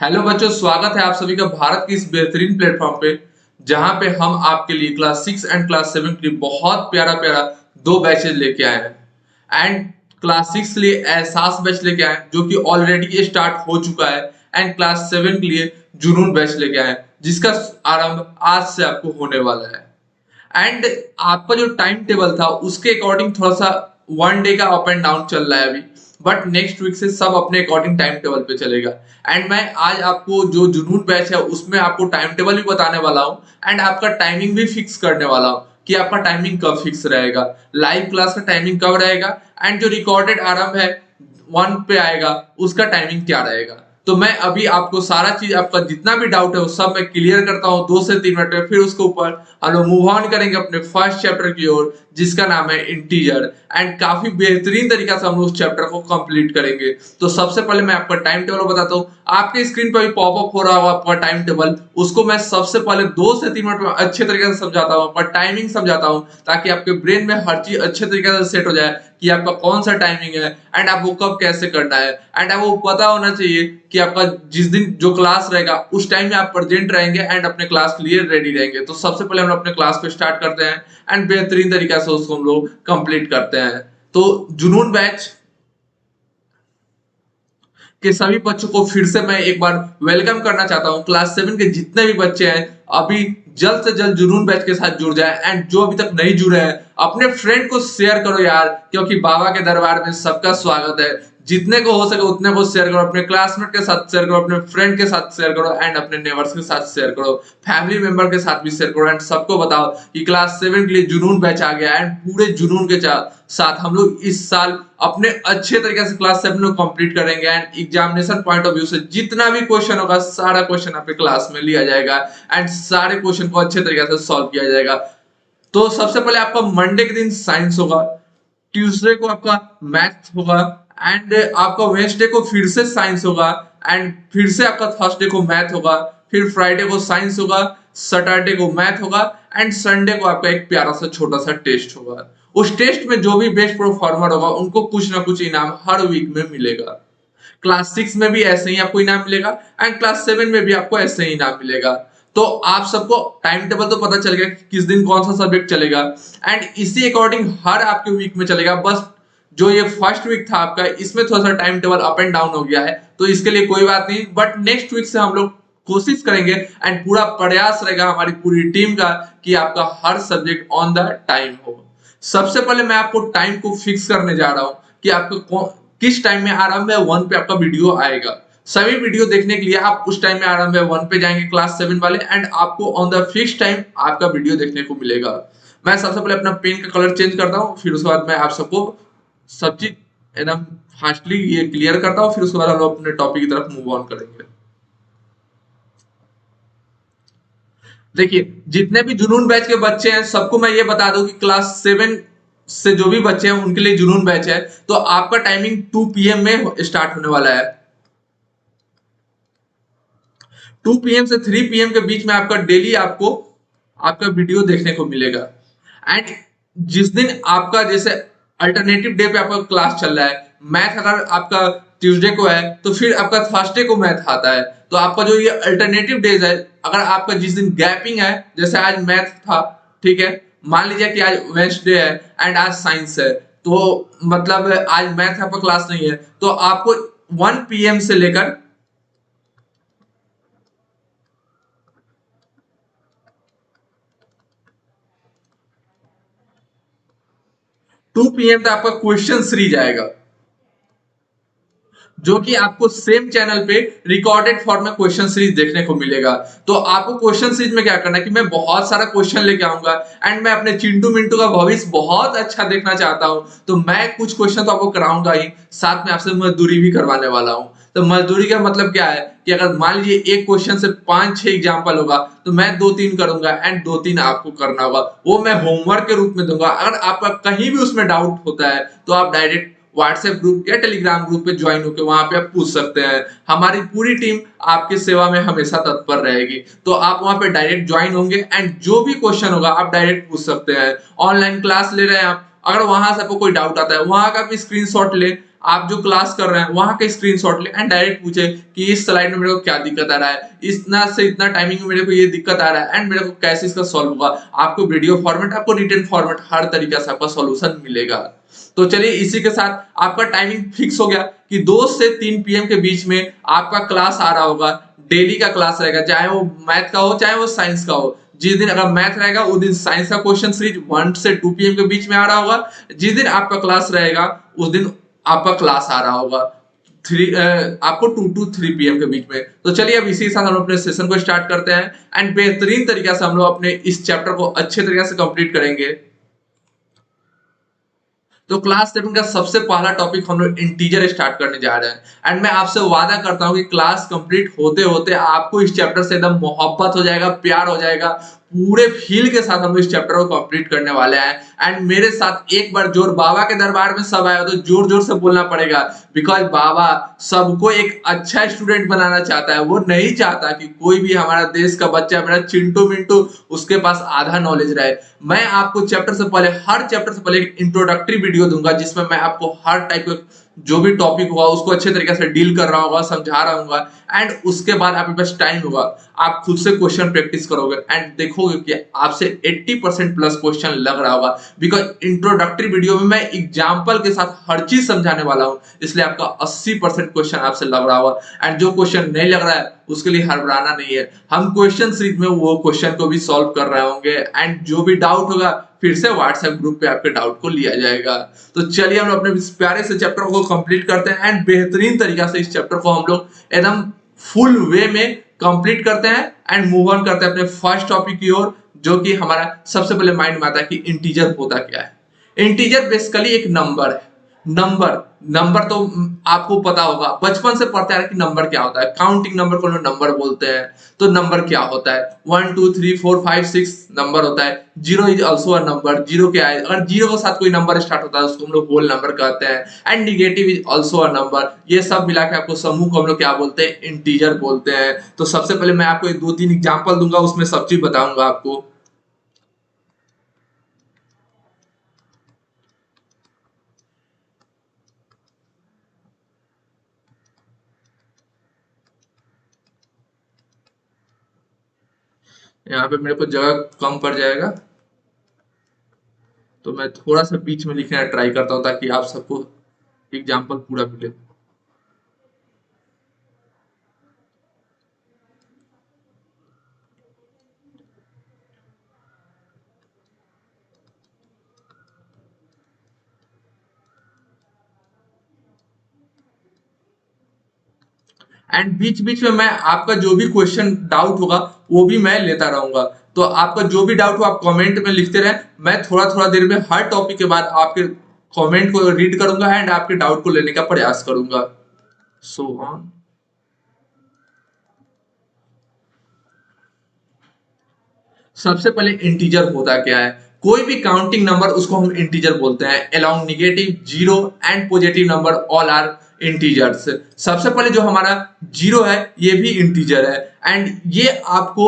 Hello बच्चों, स्वागत है आप सभी का भारत की इस बेहतरीन प्लेटफॉर्म पे जहां पे हम आपके लिए क्लास 6 एंड क्लास 7 के लिए बहुत प्यारा प्यारा दो बैचेज लेके आए हैं। एंड क्लास 6 के लिए एहसास बैच लेके आए हैं जो कि ऑलरेडी स्टार्ट हो चुका है। एंड क्लास 7 के लिए जुनून बैच लेके आए हैं जिसका आरंभ आज से आपको होने वाला है। एंड आपका जो टाइम टेबल था उसके अकॉर्डिंग थोड़ा सा वन डे का अप एंड डाउन चल रहा है अभी, बट नेक्स्ट वीक से सब अपने अकॉर्डिंग टाइम टेबल पे चलेगा। एंड मैं आज आपको जो जुनून बैच है उसमें आपको टाइम टेबल भी बताने वाला हूँ एंड आपका टाइमिंग भी फिक्स करने वाला हूँ कि आपका टाइमिंग कब फिक्स रहेगा, लाइव क्लास का टाइमिंग कब रहेगा एंड जो रिकॉर्डेड आरंभ है वन पे आएगा उसका टाइमिंग क्या रहेगा। तो मैं अभी आपको सारा चीज, आपका जितना भी डाउट है वो सब मैं क्लियर करता हूँ 2 से 3 मिनट में। फिर उसके ऊपर हम लोग मूव ऑन करेंगे अपने फर्स्ट चैप्टर की ओर जिसका नाम है इंटीजर। एंड काफी बेहतरीन तरीका से हम लोग उस चैप्टर को कंप्लीट करेंगे। तो सबसे पहले मैं आपका टाइम टेबल बताता हूँ। आपके स्क्रीन पर भी पॉपअप हो रहा होगा आपका टाइम टेबल, उसको मैं सबसे पहले 2 से 3 मिनट में अच्छे तरीके से समझाता हूँ, पर टाइमिंग समझाता हूँ ताकि आपके ब्रेन में हर चीज अच्छे तरीके से सेट हो जाए कि आपका कौन सा टाइमिंग है एंड आपको कब कैसे करना है। एंड आपको पता होना चाहिए कि आपका जिस दिन जो क्लास रहेगा उस टाइम में आप प्रेजेंट रहेंगे एंड अपने क्लास के लिए रेडी रहेंगे। तो सबसे पहले हम अपने क्लास को स्टार्ट करते हैं एंड बेहतरीन तरीका से उसको हम लोग कंप्लीट करते हैं। तो जुनून बैच के सभी बच्चों को फिर से मैं एक बार वेलकम करना चाहता हूं। क्लास 7 के जितने भी बच्चे हैं अभी जल्द से जल्द जुनून बैच के साथ जुड़ जाए एंड जो अभी तक नहीं जुड़े हैं अपने फ्रेंड को शेयर करो यार, क्योंकि बाबा के दरबार में सबका स्वागत है। जितने को हो सके उतने को शेयर करो, अपने क्लासमेट के साथ शेयर करो, अपने फ्रेंड के साथ शेयर करो एंड अपने नेबर्स के साथ शेयर करो, फैमिली मेंबर के साथ भी शेयर करो एंड सबको बताओ कि क्लास 7 के लिए जुनून बैच आ गया एंड पूरे जुनून के साथ हम लोग इस साल अपने अच्छे तरीके से क्लास 7 को कंप्लीट करेंगे। And examination point of view से जितना भी क्वेश्चन होगा सारा क्वेश्चन आपके क्लास में लिया जाएगा एंड सारे क्वेश्चन को अच्छे तरीके से सॉल्व किया जाएगा। तो सबसे पहले आपका मंडे के दिन साइंस होगा, ट्यूसडे को आपका मैथ होगा एंड आपका वेडनेसडे को फिर से साइंस होगा एंड फिर से आपका थर्सडे को मैथ होगा, फिर फ्राइडे को साइंस होगा, सैटरडे को मैथ होगा एंड संडे को आपका एक प्यारा सा छोटा सा टेस्ट होगा। उस टेस्ट में जो भी बेस्ट परफॉर्मर होगा उनको कुछ ना कुछ इनाम हर वीक में मिलेगा। क्लास 6 में भी ऐसे ही आपको इनाम मिलेगा एंड क्लास 7 में भी आपको ऐसे ही इनाम मिलेगा। तो आप सबको टाइम टेबल तो पता चल गया कि किस दिन कौन सा सब्जेक्ट चलेगा एंड इसी अकॉर्डिंग हर आपके वीक में चलेगा। बस जो ये फर्स्ट वीक था आपका इसमें थोड़ा सा time table up and down हो गया है तो इसके लिए कोई बात नहीं, बट नेक्स्ट वीक से हम लोग कोशिश करेंगे एंड पूरा प्रयास रहेगा हमारी पूरी टीम का कि आपका हर सब्जेक्ट ऑन द टाइम हो। सबसे पहले मैं आपको टाइम को फिक्स करने जा रहा हूं कि आपको किस टाइम में आरंभ है 1 पे आपका वीडियो आएगा। सभी वीडियो देखने के लिए आप उस टाइम में आरंभ है 1 पे जाएंगे क्लास 7 वाले एंड आपको ऑन द फिक्स टाइम आपका वीडियो देखने को मिलेगा। मैं सबसे पहले अपना पेन का कलर चेंज करता हूँ, फिर उसके बाद मैं आप सबको सब चीज एकदम फास्टली ये क्लियर करता हूँ, फिर उसके बाद हम लोग अपने टॉपिक की तरफ मूव ऑन करेंगे। देखिए, जितने भी जुनून बैच के बच्चे हैं सबको मैं ये बता दूं कि क्लास 7 से जो भी बच्चे हैं उनके लिए जुनून बैच है। तो आपका टाइमिंग 2 पीएम में स्टार्ट होने वाला है। 2 पीएम से 3 पीएम के बीच में आपका डेली आपको आपका वीडियो देखने को मिलेगा। एंड जिस दिन आपका जैसे अल्टरनेटिव डे पे आपका क्लास चल रहा है, मैथ अगर आपका ट्यूसडे को है तो फिर आपका थर्सडे को मैथ आता है। तो आपका जो ये अल्टरनेटिव डेज है, अगर आपका जिस दिन गैपिंग है, जैसे आज मैथ था, ठीक है, मान लीजिए कि आज वेडनेसडे है एंड आज साइंस है, तो मतलब आज मैथ आपका क्लास नहीं है तो आपको 1 पीएम से लेकर 2 पीएम तक आपका क्वेश्चन सीरीज आएगा जो कि आपको सेम चैनल पे रिकॉर्डेड फॉर्म में क्वेश्चन सीरीज देखने को मिलेगा। तो आपको क्वेश्चन सीरीज में क्या करना है कि मैं बहुत सारा क्वेश्चन लेके आऊंगा एंड मैं अपने चिंटू मिंटू का भविष्य बहुत अच्छा देखना चाहता हूं, तो मैं कुछ क्वेश्चन तो आपको कराऊंगा ही, साथ में आपसे मजदूरी भी करवाने वाला हूं। तो मजदूरी का मतलब क्या है कि अगर मान लीजिए एक क्वेश्चन से 5-6 एग्जाम्पल होगा तो मैं 2-3 करूंगा एंड 2-3 आपको करना होगा, वो मैं होमवर्क के रूप में दूंगा। अगर आपका कहीं भी उसमें डाउट होता है तो आप डायरेक्ट व्हाट्सएप ग्रुप या टेलीग्राम ग्रुप पे ज्वाइन होकर वहां पे आप पूछ सकते हैं। हमारी पूरी टीम आपकी सेवा में हमेशा तत्पर रहेगी। तो आप वहां पे डायरेक्ट ज्वाइन होंगे एंड जो भी क्वेश्चन होगा आप डायरेक्ट पूछ सकते हैं। ऑनलाइन क्लास ले रहे हैं आप, अगर वहां से आपको कोई डाउट आता है वहां का भी स्क्रीनशॉट ले आप जो क्लास कर रहे हैं वहां का स्क्रीनशॉट ले एंड डायरेक्ट पूछे कि इस स्लाइड में मेरे को क्या दिक्कत आ रहा है, इतना से इतना टाइमिंग में मेरे को ये दिक्कत आ रहा है एंड मेरे को कैसे इसका सॉल्व होगा। आपको वीडियो फॉर्मेट, आपको रिटन फॉर्मेट, हर तरीके से आपका सॉल्यूशन मिलेगा। तो चलिए इसी के साथ आपका टाइमिंग फिक्स हो गया कि 2 से 3 पीएम के बीच में आपका क्लास आ रहा होगा। डेली का क्लास रहेगा, चाहे वो मैथ का हो चाहे वो साइंस का हो। जिस दिन अगर मैथ रहेगा उस दिन साइंस का क्वेश्चन सीरीज 1 से 2 पीएम के बीच में आ रहा होगा। जिस दिन आपका क्लास रहेगा उस दिन आपका क्लास आ रहा होगा आपको 2 टू 3 पीएम के बीच में। तो चलिए अब इसी के साथ हम अपने सेशन को स्टार्ट करते हैं एंड बेहतरीन तरीके से हम लोग अपने इस चैप्टर को अच्छे तरीके से कंप्लीट करेंगे। तो क्लास 7 का सबसे पहला टॉपिक हम लोग इंटीजर स्टार्ट करने जा रहे हैं एंड मैं आपसे वादा करता हूं कि क्लास कंप्लीट होते होते आपको इस चैप्टर से एकदम मोहब्बत हो जाएगा, प्यार हो जाएगा। पूरे फील के साथ हम लोग इस चैप्टर को कंप्लीट करने वाले हैं एंड मेरे साथ एक बार जोर बाबा के दरबार में सब आए हो तो जोर जोर से बोलना पड़ेगा, बिकॉज बाबा सबको एक अच्छा स्टूडेंट बनाना चाहता है। वो नहीं चाहता कि कोई भी हमारा देश का बच्चा, मेरा चिंटू मिंटू, उसके पास आधा नॉलेज रहे। मैं आपको चैप्टर से पहले, हर चैप्टर से पहले एक इंट्रोडक्टरी वीडियो दूंगा जिसमें मैं आपको हर टाइप का जो भी टॉपिक हुआ उसको अच्छे तरीके से डील कर रहा होगा, समझा रहा हूँ एंड उसके बाद आपके पास टाइम होगा, आप खुद से क्वेश्चन प्रैक्टिस करोगे एंड देखोगे कि आपसे 80% प्लस क्वेश्चन लग रहा होगा। बिकॉज इंट्रोडक्टरी वीडियो में मैं एग्जाम्पल के साथ हर चीज समझाने वाला हूँ, इसलिए आपका 80% क्वेश्चन आपसे लग रहा होगा एंड जो क्वेश्चन नहीं लग रहा है उसके लिए हड़बड़ाना नहीं है। हम क्वेश्चन सीरीज में वो क्वेश्चन को भी सॉल्व कर रहे होंगे एंड जो भी डाउट होगा फिर से व्हाट्सएप ग्रुप पे आपके डाउट को लिया जाएगा। तो चलिए हम अपने इस प्यारे से चैप्टर को कंप्लीट करते हैं एंड बेहतरीन तरीके से इस चैप्टर को हम लोग एकदम फुल वे में कंप्लीट करते हैं एंड मूव ऑन करते हैं अपने फर्स्ट टॉपिक की ओर, जो कि हमारा सबसे पहले माइंड में आता है कि इंटीजर होता क्या है। इंटीजर बेसिकली एक नंबर है। नंबर नंबर तो आपको पता होगा, बचपन से पढ़ते आ रहे कि नंबर क्या होता है। काउंटिंग नंबर को लोग नंबर बोलते हैं। तो नंबर क्या होता है, 1 2 3 4 5 6 नंबर होता है। Zero is also a number. Zero क्या है, अगर जीरो के साथ कोई नंबर स्टार्ट होता है उसको हम लोग होल नंबर कहते हैं and negative is also a number. ये सब मिला के आपको समूह को हम लोग क्या बोलते हैं, इंटीजर बोलते हैं। तो सबसे पहले मैं आपको 2 3 एग्जाम्पल दूंगा, उसमें सब चीज बताऊंगा आपको। यहाँ पे मेरे को जगह कम पड़ जाएगा तो मैं थोड़ा सा बीच में लिखने का ट्राई करता हूँ ताकि आप सबको एग्जाम्पल पूरा मिले। एंड बीच बीच में मैं आपका जो भी क्वेश्चन डाउट होगा वो भी मैं लेता रहूंगा। तो आपका जो भी डाउट हो आप कमेंट में लिखते रहें, मैं थोड़ा थोड़ा देर में हर टॉपिक के बाद आपके कमेंट को रीड करूंगा एंड आपके डाउट को लेने का प्रयास करूंगा। So on. सबसे पहले इंटीजर होता क्या है, कोई भी काउंटिंग नंबर उसको हम इंटीजर बोलते हैं। Along negative, zero and positive number all are integers. सबसे पहले जो हमारा जीरो है ये भी इंटीजर है एंड ये आपको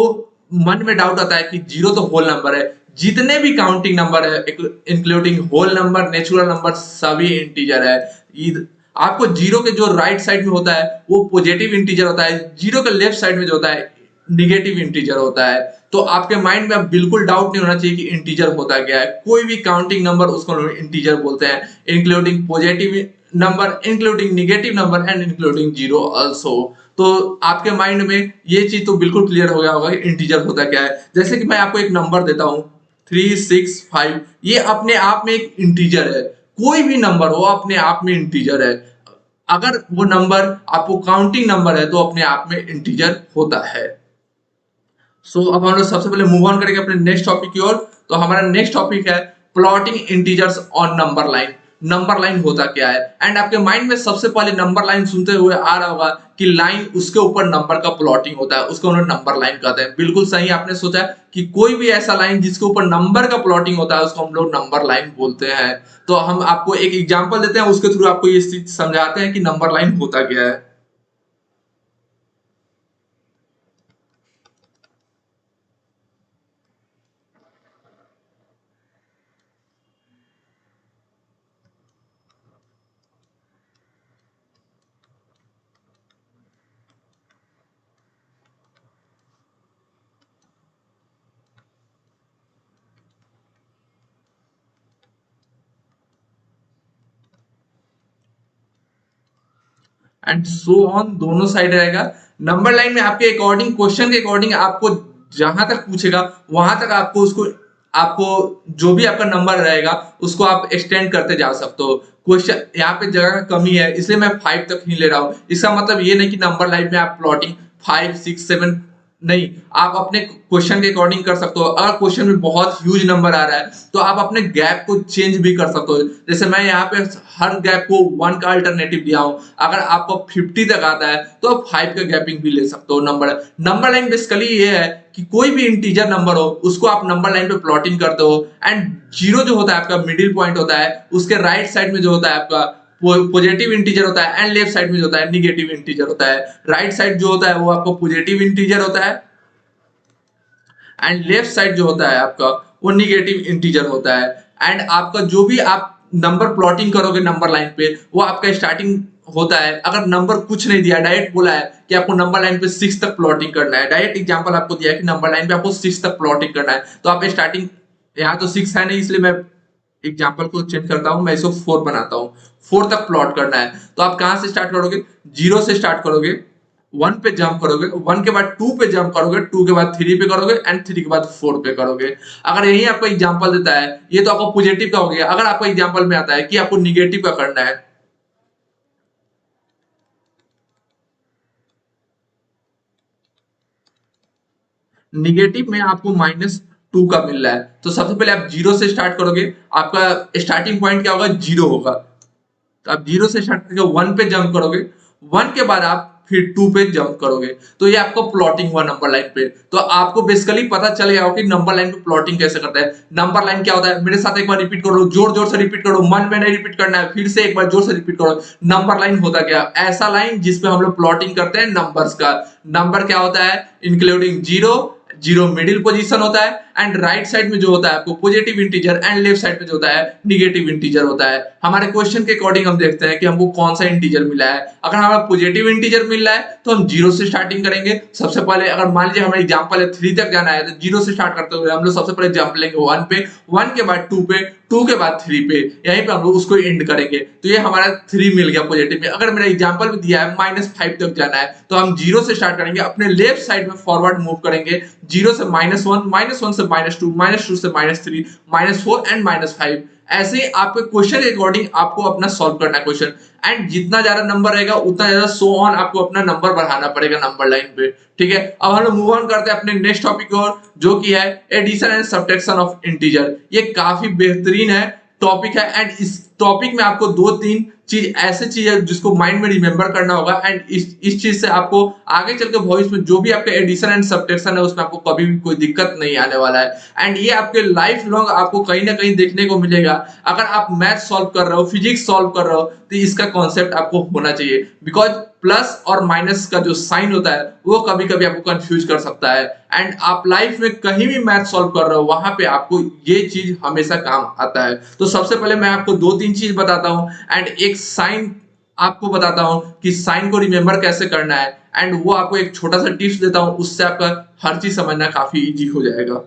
मन में डाउट आता है कि जीरो तो होल नंबर है। जितने भी काउंटिंग नंबर है including whole number, natural number, सभी इंटीजर है। आपको जीरो के जो राइट साइड में होता है वो पॉजिटिव इंटीजर होता है, जीरो के लेफ्ट साइड में जो होता है निगेटिव इंटीजर होता है। तो आपके माइंड में अब बिल्कुल डाउट नहीं होना चाहिए कि इंटीजर होता क्या है। कोई भी काउंटिंग नंबर उसको इंटीजर बोलते हैं, including positive number, including negative number and including zero also. तो आपके माइंड में ये चीज तो बिल्कुल क्लियर हो गया होगा कि इंटीजर होता क्या है। जैसे कि मैं आपको एक नंबर देता हूं 365, ये अपने आप में एक इंटीजर है। कोई भी नंबर हो अपने आप में इंटीजर है। अगर वो नंबर आपको काउंटिंग नंबर है तो अपने आप में इंटीजर होता है। अब हम लोग सबसे पहले मूव ऑन करेंगे अपने नेक्स्ट टॉपिक की ओर। तो हमारा नेक्स्ट टॉपिक है plotting integers on number line. Number line होता क्या है एंड आपके माइंड में सबसे पहले नंबर लाइन सुनते हुए आ रहा होगा कि लाइन उसके ऊपर नंबर का प्लॉटिंग होता है, उसको उन्होंने नंबर लाइन कहते हैं। बिल्कुल सही आपने सोचा कि कोई भी ऐसा लाइन जिसके ऊपर नंबर का प्लॉटिंग होता है उसको हम लोग नंबर लाइन बोलते हैं। तो हम आपको एक एग्जांपल देते हैं, उसके थ्रू आपको ये चीज समझाते हैं कि नंबर लाइन होता क्या है। एंड सो ऑन, दोनों साइड रहेगा। नंबर लाइन में आपके अकॉर्डिंग, क्वेश्चन के अकॉर्डिंग आपको जहां तक पूछेगा वहां तक आपको उसको, आपको जो भी आपका नंबर रहेगा उसको आप एक्सटेंड करते जा सकते हो। क्वेश्चन यहाँ पे जगह का कमी है इसलिए मैं 5 तक ही ले रहा हूँ। इसका मतलब ये नहीं कि नंबर लाइन में आप प्लॉटिंग 5 6 7 नहीं, आप अपने क्वेश्चन के अकॉर्डिंग कर सकते हो। अगर क्वेश्चन में बहुत ह्यूज नंबर आ रहा है तो आप अपने गैप को चेंज भी कर सकते हो। जैसे मैं यहाँ पे हर गैप को 1 का अल्टरनेटिव दिया हूँ, अगर आपको 50 तक आता है तो आप 5 का गैपिंग भी ले सकते हो। नंबर लाइन बेसिकली ये है कि कोई भी इंटीजर नंबर हो उसको आप नंबर लाइन पे प्लॉटिंग करते हो, एंड जीरो जो होता है आपका मिडिल पॉइंट होता है, उसके राइट साइड में जो होता है आपका पॉजिटिव इंटीजर होता है, एंड लेफ्ट साइड में जो होता है निगेटिव इंटीजर होता है। राइट साइड जो होता है वो आपका पॉजिटिव इंटीजर होता है, एंड लेफ्ट साइड जो होता है आपका वो निगेटिव इंटीजर होता है। एंड आपका जो भी आप नंबर प्लॉटिंग करोगे नंबर लाइन पे वो आपका स्टार्टिंग होता है। अगर नंबर कुछ नहीं दिया, डायरेक्ट बोला है कि आपको नंबर लाइन पे 6 तक प्लॉटिंग करना है, डायरेक्ट एग्जांपल आपको दिया है कि नंबर लाइन पे आपको 6 तक प्लॉटिंग करना है, तो आप स्टार्टिंग, यहाँ तो 6 है नहीं इसलिए मैं एग्जांपल को चेंज करता हूं, मैं इसको 4 बनाता हूं। 4 तक प्लॉट करना है तो आप कहां से स्टार्ट करोगे, 0 से स्टार्ट करोगे, 1 पे जंप करोगे, 1 के बाद 2 पे जंप करोगे, 2 के बाद 3 पे करोगे, एंड 3 के बाद 4 पे करोगे। अगर यही आपको एग्जांपल देता है, ये तो आपको पॉजिटिव का हो गया। अगर आपको एग्जांपल में आता है कि आपको निगेटिव का करना है, निगेटिव में आपको -2 का मिल रहा है, तो सबसे पहले आप 0 से स्टार्ट करोगे, आपका स्टार्टिंग पॉइंट क्या होगा, 0 होगा। तो आप 0 से स्टार्ट करके 1 पे जंप करोगे, 1 के बाद आप फिर 2 पे जंप करोगे, तो ये आपको प्लॉटिंग हुआ नंबर लाइन पे। तो आपको बेसिकली पता चल गया हो कि नंबर लाइन पे प्लॉटिंग कैसे करता है। नंबर लाइन क्या होता है, मेरे साथ एक बार रिपीट करो, जोर जोर से रिपीट करो, मन में नहीं रिपीट करना है, फिर से एक बार जोर से रिपीट करो। नंबर लाइन होता क्या, ऐसा लाइन जिसपे हम लोग प्लॉटिंग करते हैं नंबर्स का। नंबर क्या होता है, including zero, zero middle position होता है, एंड राइट साइड में जो होता है आपको positive integer, and left side में जो होता है निगेटिव इंटीजर होता है। हमारे क्वेश्चन के अकॉर्डिंग हम देखते हैं कि हमको कौन सा इंटीजर मिला है। अगर हमारा पॉजिटिव इंटीजर मिल रहा है तो हम 0 से स्टार्टिंग करेंगे। सबसे पहले अगर मान लीजिए हमारा एग्जांपल है 3 तक जाना है तो 0 से स्टार्ट करते हुए हम लोग सबसे पहले जंप लेंगे 1 पे, 1 के बाद 2 पे, 2 के बाद 3 पे, यहीं पे हम लोग उसको एंड करेंगे। तो ये हमारा 3 मिल गया पॉजिटिव में। अगर मेरा एग्जांपल भी दिया है -5 तक जाना है तो हम 0 से स्टार्ट करेंगे, अपने लेफ्ट साइड में फॉरवर्ड मूव करेंगे, 0 से -1, -1 से -2, -2 से -3, -4 एंड -5। ऐसे ही आपके क्वेश्चन के अकॉर्डिंग आपको अपना सॉल्व करना है क्वेश्चन, एंड जितना ज्यादा नंबर रहेगा उतना ज्यादा सो ऑन आपको अपना नंबर बढ़ाना पड़ेगा नंबर लाइन पे। ठीक है, अब हम लोग मूव ऑन करते हैं अपने नेक्स्ट टॉपिक की ओर, जो कि है addition and subtraction of integer. ये काफी बेहतरीन है टॉपिक है, एंड इस टॉपिक में आपको 2-3 चीज ऐसे चीज है जिसको माइंड में रिमेंबर करना होगा, एंड इस चीज से आपको आगे चल के भविष्य में जो भी आपके एडिशन एंड सब्ट्रैक्शन है उसमें आपको कभी भी कोई दिक्कत नहीं आने वाला है। एंड ये आपके लाइफ लॉन्ग आपको कहीं ना कहीं देखने को मिलेगा। अगर आप मैथ सॉल्व कर रहे हो, फिजिक्स सॉल्व कर रहे हो, तो इसका कॉन्सेप्ट आपको होना चाहिए, बिकॉज प्लस और माइनस का जो साइन होता है वो कभी कभी आपको कंफ्यूज कर सकता है। एंड आप लाइफ में कहीं भी मैथ सॉल्व कर रहे हो वहां पे आपको ये चीज हमेशा काम आता है। तो सबसे पहले मैं आपको 2-3 चीज बताता हूं, एंड एक साइन आपको बताता हूं कि साइन को रिमेंबर कैसे करना है, एंड वो आपको एक छोटा सा टिप्स देता हूं, उससे आपका हर चीज समझना काफी इजी हो जाएगा।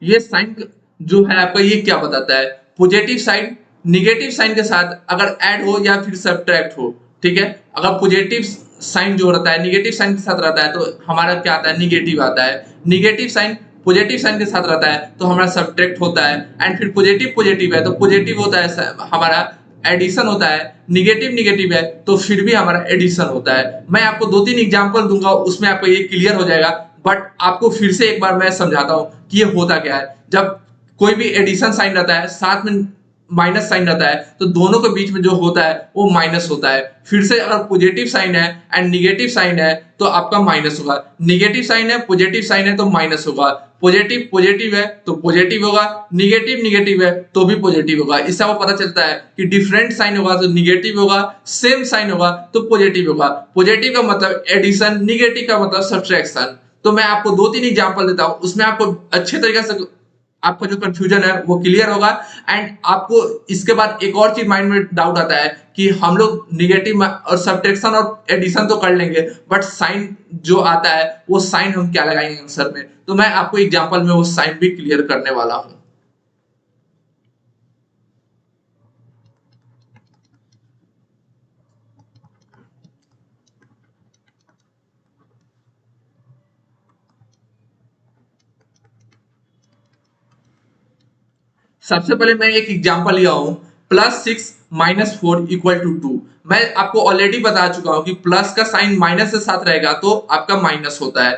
ये साइन जो है आपका ये क्या बताता है, पॉजिटिव साइन निगेटिव साइन के साथ अगर ऐड हो या फिर सब्ट्रैक्ट हो। ठीक है, अगर पॉजिटिव साइन जो रहता है निगेटिव साइन के साथ रहता है तो हमारा क्या आता है, निगेटिव आता है। निगेटिव साइन पॉजिटिव साइन के साथ रहता है तो हमारा सब्ट्रैक्ट होता है, एंड फिर पॉजिटिव पॉजिटिव है तो पॉजिटिव होता है हमारा एडिशन होता है, निगेटिव निगेटिव है तो फिर भी हमारा एडिशन होता है। मैं आपको 2-3 एग्जांपल दूंगा उसमें आपको ये क्लियर हो जाएगा, बट आपको फिर से एक बार मैं समझाता हूं कि ये होता क्या है। जब कोई भी एडिशन साइन रहता है साथ में माइनस साइन रहता है तो दोनों के बीच में जो होता है वो माइनस होता है। फिर से अगर पॉजिटिव साइन है एंड निगेटिव साइन है तो आपका माइनस होगा, निगेटिव साइन है पॉजिटिव साइन है तो माइनस होगा, पॉजिटिव पॉजिटिव है तो पॉजिटिव होगा, निगेटिव निगेटिव है तो भी पॉजिटिव होगा। इससे आपको पता चलता है कि डिफरेंट साइन होगा तो निगेटिव होगा, सेम साइन होगा तो पॉजिटिव होगा। पॉजिटिव का मतलब एडिशन, निगेटिव का मतलब सब्ट्रैक्शन। तो मैं आपको 2-3 एग्जांपल देता हूं, उसमें आपको अच्छे तरीके से आपका जो कंफ्यूजन है वो क्लियर होगा। एंड आपको इसके बाद एक और चीज माइंड में डाउट आता है कि हम लोग निगेटिव और सब्ट्रैक्शन और एडिशन तो कर लेंगे, बट साइन जो आता है वो साइन हम क्या लगाएंगे आंसर में। तो मैं आपको एग्जांपल में वो साइन भी क्लियर करने वाला हूं। सबसे पहले मैं एक एग्जांपल लिया हूं, +6 - 4 = 2। मैं आपको ऑलरेडी बता चुका हूं कि प्लस का साइन माइनस के साथ रहेगा तो आपका माइनस होता है,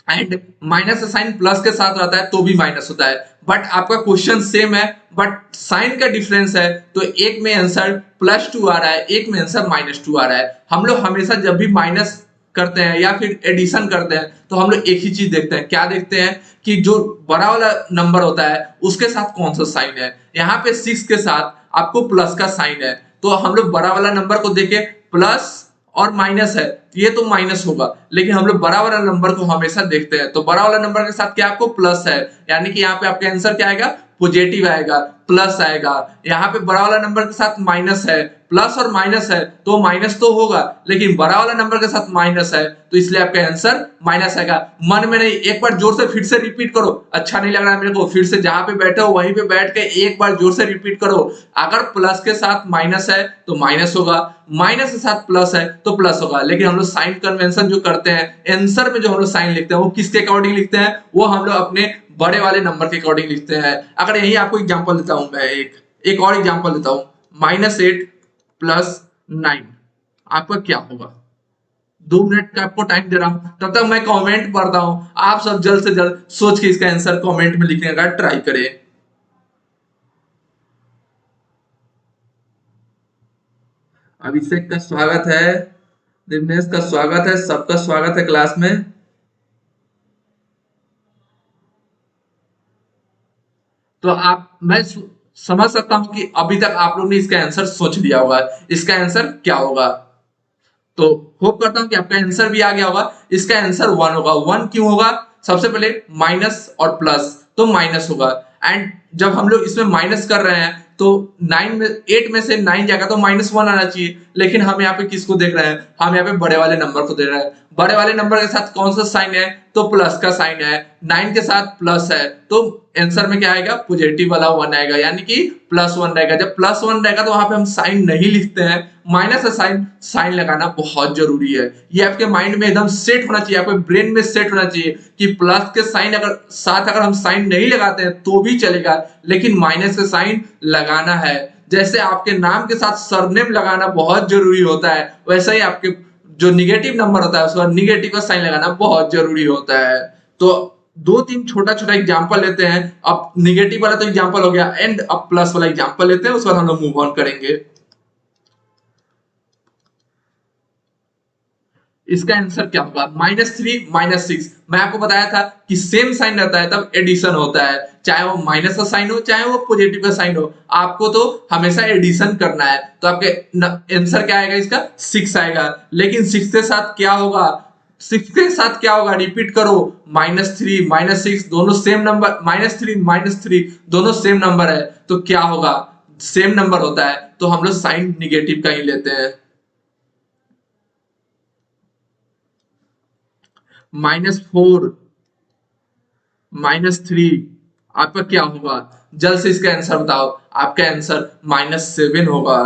एंड माइनस का साइन प्लस के साथ रहता है तो भी माइनस होता है। बट आपका क्वेश्चन सेम है, बट साइन का डिफरेंस है। तो एक में आंसर +2 आ रहा है, एक में आंसर -2 आ रहा है। हम लोग हमेशा जब भी माइनस करते हैं या फिर एडिशन करते हैं तो हम लोग एक ही चीज देखते हैं, क्या देखते हैं कि जो बड़ा वाला नंबर होता है उसके साथ कौन सा साइन है। यहाँ पे 6 के साथ आपको प्लस का साइन है, तो हम लोग बड़ा वाला नंबर को देखे, प्लस और माइनस है, ये तो माइनस होगा, लेकिन हम लोग बड़ा वाला नंबर को हमेशा देखते हैं। तो बड़ा वाला नंबर के साथ क्या आपको प्लस है, यानी कि यहाँ पे आपका आंसर क्या आएगा, पॉजिटिव आएगा, प्लस आएगा। यहाँ पे बड़ा वाला नंबर के साथ माइनस है, प्लस और माइनस है तो माइनस तो होगा, लेकिन बड़ा वाला नंबर के साथ माइनस है तो इसलिए आपका आंसर माइनस आएगा। मन में नहीं, एक बार जोर से फिर से रिपीट करो, अच्छा नहीं लग रहा है मेरे को, फिर से जहां पे बैठे हो वहीं पे बैठ के एक बार जोर से रिपीट करो। अगर प्लस के साथ माइनस है तो माइनस होगा, माइनस के साथ प्लस है तो प्लस होगा। लेकिन हम लोग साइन कन्वेंशन जो करते हैं, आंसर में जो हम लोग साइन लिखते हैं वो किसके अकॉर्डिंग लिखते हैं, वो हम लोग अपने बड़े वाले नंबर के अकॉर्डिंग लिखते हैं। अगर यही आपको एग्जांपल देता हूं, मैं एक और एग्जांपल देता हूं, -8 + 9, आपका क्या होगा। 2 मिनट का आपको टाइम दे रहा हूं, तब तक मैं कमेंट पढ़ता हूं। आप सब जल्द से जल्द सोच के इसका आंसर कमेंट में लिखने का ट्राई करें। अभिषेक का स्वागत है, दिनेश का स्वागत है, सबका स्वागत है क्लास में। तो मैं समझ सकता हूं कि अभी तक आप लोग ने इसका आंसर सोच लिया होगा, इसका आंसर क्या होगा। तो होप करता हूं कि आपका आंसर भी आ गया होगा। इसका आंसर 1 होगा। 1 क्यों होगा, सबसे पहले माइनस और प्लस तो माइनस होगा, एंड जब हम लोग इसमें माइनस कर रहे हैं तो 8 में से 9 जाएगा तो -1 आना चाहिए, लेकिन हम यहाँ पे किसको देख रहे हैं, हम यहाँ पे बड़े वाले नंबर को देख रहे हैं। बड़े वाले नंबर के साथ कौन सा साइन है, तो प्लस का साइन है, 9 के साथ प्लस है तो आंसर में क्या आएगा, पॉजिटिव वाला 1 आएगा, यानी कि +1 रहेगा। जब +1 रहेगा तो वहां पे हम साइन नहीं लिखते हैं, माइनस का साइन साइन लगाना बहुत जरूरी है। ये आपके माइंड में एकदम सेट होना चाहिए, आपके ब्रेन में सेट होना चाहिए कि प्लस के साइन अगर साथ अगर हम साइन नहीं लगाते हैं तो भी चलेगा, लेकिन माइनस का साइन लगाना है। जैसे आपके नाम के साथ सरनेम लगाना बहुत जरूरी होता है, वैसे ही आपके जो निगेटिव नंबर होता है उसका निगेटिव का साइन लगाना बहुत जरूरी होता है। तो 2-3 छोटा-छोटा एग्जांपल लेते हैं। अब निगेटिव वाला तो एग्जांपल हो गया, एंड अब प्लस वाला एग्जांपल लेते हैं, उसके बाद हम लोग मूव ऑन करेंगे। इसका आंसर क्या होगा, -3 - 6। मैं आपको बताया था कि सेम साइन रहता है तब एडिशन होता है, चाहे वो माइनस का साइन हो चाहे वो पॉजिटिव का साइन हो, आपको तो हमेशा एडिशन करना है। तो आपके आंसर क्या आएगा, इसका 6 आएगा। लेकिन 6 के साथ क्या होगा, 6 के साथ क्या होगा, रिपीट करो, -3 - 6 दोनों सेम नंबर, -3 - 3 दोनों सेम नंबर है तो क्या होगा, सेम नंबर होता है तो हम लोग साइन निगेटिव का ही लेते हैं। -4 -3 आपका क्या होगा, जल्द से इसका आंसर बताओ। आपका आंसर -7 होगा।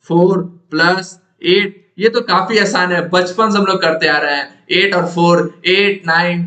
4 + 8, ये तो काफी आसान है, बचपन से हम लोग करते आ रहे हैं। 8 और 4, 8 9,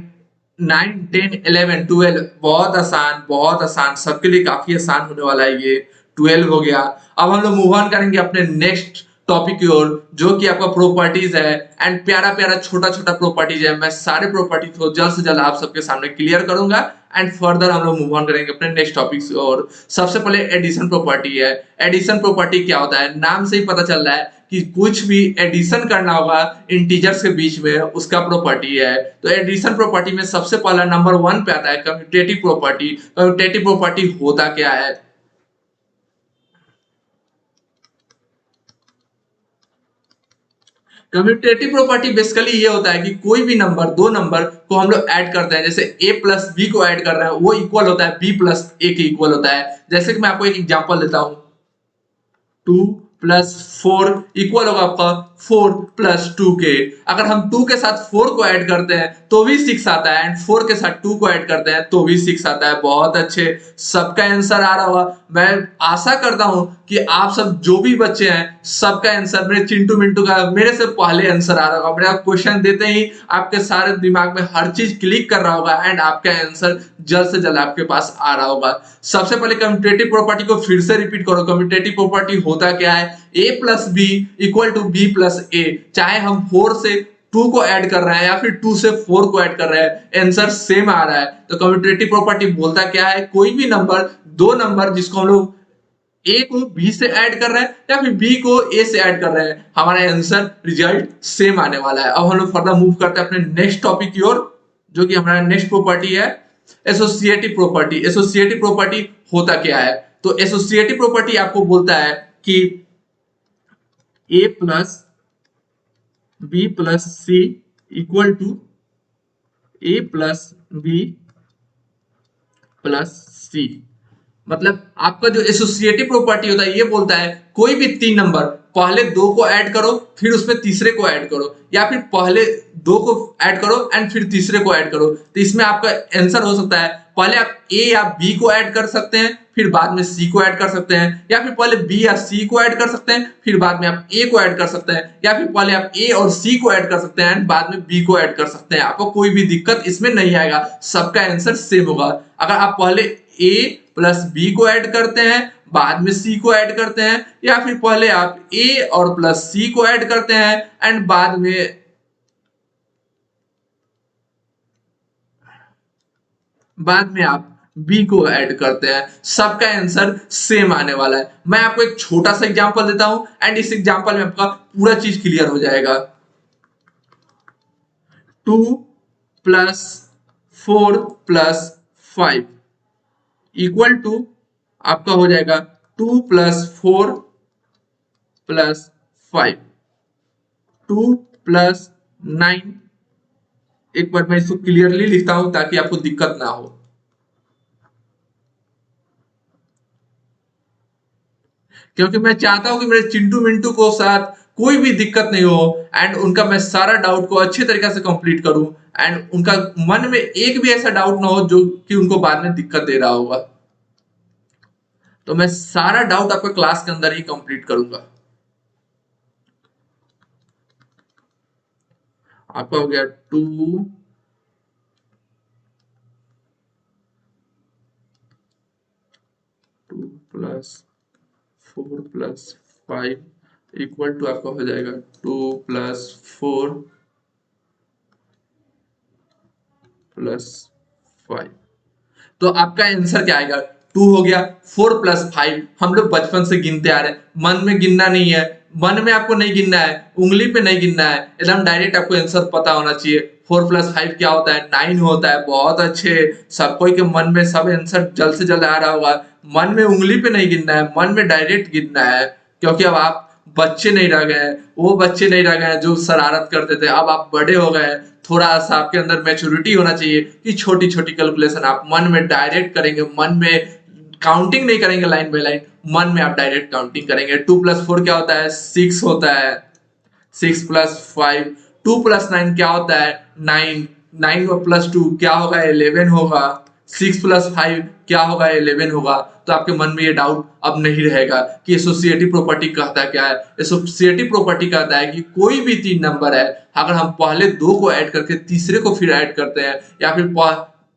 9 10 11 12, बहुत आसान, बहुत आसान, सबके लिए काफी आसान होने वाला है ये। 12 हो गया। अब हम लोग मूव ऑन करेंगे अपने नेक्स्ट टॉपिक की ओर, जो कि आपका प्रॉपर्टीज है, एंड प्यारा प्यारा छोटा छोटा प्रॉपर्टीज है। मैं सारे प्रॉपर्टीज को जल्द से जल्द आप सबके सामने क्लियर करूंगा, एंड फर्दर हम लोग मूव ऑन करेंगे अपने नेक्स्ट टॉपिक की ओर। सबसे पहले एडिशन प्रॉपर्टी है। एडिशन प्रॉपर्टी क्या होता है, नाम से ही पता चल रहा है कि कुछ भी एडिशन करना होगा इंटीजर्स के बीच में, उसका प्रॉपर्टी है। तो एडिशन प्रॉपर्टी में सबसे पहला नंबर 1 पे आता है कम्यूटेटिव प्रॉपर्टी। कम्यूटेटिव प्रॉपर्टी होता क्या है, कम्यूटेटिव प्रॉपर्टी बेसिकली ये होता है कि कोई भी नंबर, दो नंबर को हम लोग ऐड करते हैं, जैसे a प्लस बी को ऐड कर रहे हैं, वो इक्वल होता है b प्लस a के इक्वल होता है। जैसे कि मैं आपको एक एग्जांपल देता हूं, 2 प्लस 4 इक्वल होगा आपका 4 प्लस 2 के। अगर हम 2 के साथ 4 को ऐड करते हैं तो भी 6 आता है, एंड 4 के साथ 2 को ऐड करते हैं तो भी 6 आता है। बहुत अच्छे, सबका आंसर आ रहा होगा। मैं आशा करता हूं कि आप सब जो भी बच्चे हैं सबका आंसर, मेरे चिंटू मिंटू का मेरे से पहले आंसर आ रहा होगा। मेरा क्वेश्चन देते ही आपके सारे दिमाग में हर चीज क्लिक कर रहा होगा एंड आपका आंसर जल्द से जल्द आपके पास आ रहा होगा। सबसे पहले कम्यूटेटिव प्रॉपर्टी को फिर से रिपीट करो। कम्यूटेटिव प्रॉपर्टी होता क्या है? a plus B equal to B plus A. चाहे हम 4 से 2 को ऐड कर रहे हैं या फिर 2 से 4 को ऐड कर रहे हैं, आंसर सेम आ रहा है। तो कम्यूटेटिव प्रॉपर्टी बोलता क्या है? कोई भी नंबर, दो नंबर जिसको हम लोग a को b से ऐड कर रहे हैं या फिर b को a से ऐड कर रहे हैं, हमारा आंसर रिजल्ट सेम आने वाला है। अब हम लोग फर्दर मूव करते हैं अपने नेक्स्ट टॉपिक की ओर, जो कि हमारा नेक्स्ट प्रॉपर्टी है एसोसिएटिव प्रॉपर्टी। एसोसिएटिव प्रॉपर्टी होता क्या है? तो एसोसिएटिव प्रॉपर्टी आपको बोलता है कि a plus B plus C equal to a plus B plus C. मतलब आपका जो एसोसिएटिव प्रॉपर्टी होता है ये बोलता है कोई भी तीन नंबर, पहले दो को ऐड करो फिर उसमें तीसरे को ऐड करो, या फिर पहले दो को ऐड करो एंड फिर तीसरे को ऐड करो। तो इसमें आपका आंसर हो सकता है पहले आप ए या बी को ऐड कर सकते हैं फिर बाद में सी को ऐड कर सकते हैं, या फिर पहले बी या सी को ऐड कर सकते हैं फिर बाद में आप ए को ऐड कर सकते हैं, या फिर पहले आप ए और सी को ऐड कर सकते हैं एंड बाद में बी को ऐड कर सकते हैं। आपको कोई भी दिक्कत इसमें नहीं आएगा, सबका आंसर सेम होगा। अगर आप पहले ए प्लस बी को ऐड करते हैं बाद में सी को ऐड करते हैं, या फिर पहले आप ए और प्लस सी को ऐड करते हैं एंड बाद में आप बी को ऐड करते हैं, सबका आंसर सेम आने वाला है। मैं आपको एक छोटा सा एग्जांपल देता हूं एंड इस एग्जांपल में आपका पूरा चीज क्लियर हो जाएगा। 2 प्लस 4 प्लस 5 इक्वल टू आपका हो जाएगा 2 प्लस 4 प्लस 5, 2 प्लस 9। एक बार मैं इसको क्लियरली लिखता हूं ताकि आपको दिक्कत ना हो, क्योंकि मैं चाहता हूं कि मेरे चिंटू मिंटू को साथ कोई भी दिक्कत नहीं हो एंड उनका मैं सारा डाउट को अच्छे तरीके से कंप्लीट करूं एंड उनका मन में एक भी ऐसा डाउट ना हो जो कि उनको बाद में दिक्कत दे रहा होगा। तो मैं सारा डाउट आपका क्लास के अंदर ही कंप्लीट करूंगा। आपका हो गया 2 प्लस 4 प्लस 5 इक्वल टू आपका हो जाएगा 2 प्लस 4 प्लस 5। तो आपका आंसर क्या आएगा? 2 हो गया। 4 प्लस 5 हम लोग बचपन से गिनते आ रहे हैं, मन में गिनना नहीं है, मन में आपको नहीं गिनना है, उंगली पे नहीं गिनना है, एकदम डायरेक्ट आपको आंसर पता होना चाहिए। 4 प्लस 5 क्या होता है? 9 होता है। बहुत अच्छे, सब कोई के मन में सब आंसर जल्द से जल्द आ रहा होगा। मन में उंगली पे नहीं गिनना है, मन में डायरेक्ट गिनना है, क्योंकि अब आप बच्चे नहीं रह गए, वो बच्चे नहीं रह गए जो शरारत करते थे। अब आप बड़े हो गए, थोड़ा सा आपके अंदर मैच्योरिटी होना चाहिए कि छोटी छोटी कैलकुलेशन आप मन में डायरेक्ट करेंगे, मन में काउंटिंग नहीं करेंगे लाइन बाय लाइन, मन में आप डायरेक्ट काउंटिंग करेंगे। 2 प्लस 4 क्या होता है? 6 होता है। 6 प्लस 5, 2 प्लस 9 क्या होता है? 9। 9 प्लस 2 क्या होगा? 11 होगा। 6 प्लस 5 क्या होगा? 11 होगा। तो आपके मन में ये डाउट अब नहीं रहेगा कि एसोसिएटिव प्रॉपर्टी कहता क्या है। एसोसिएटिव प्रॉपर्टी कहता है कि कोई भी तीन नंबर है, अगर हम पहले दो को ऐड करके तीसरे को फिर ऐड करते हैं, या फिर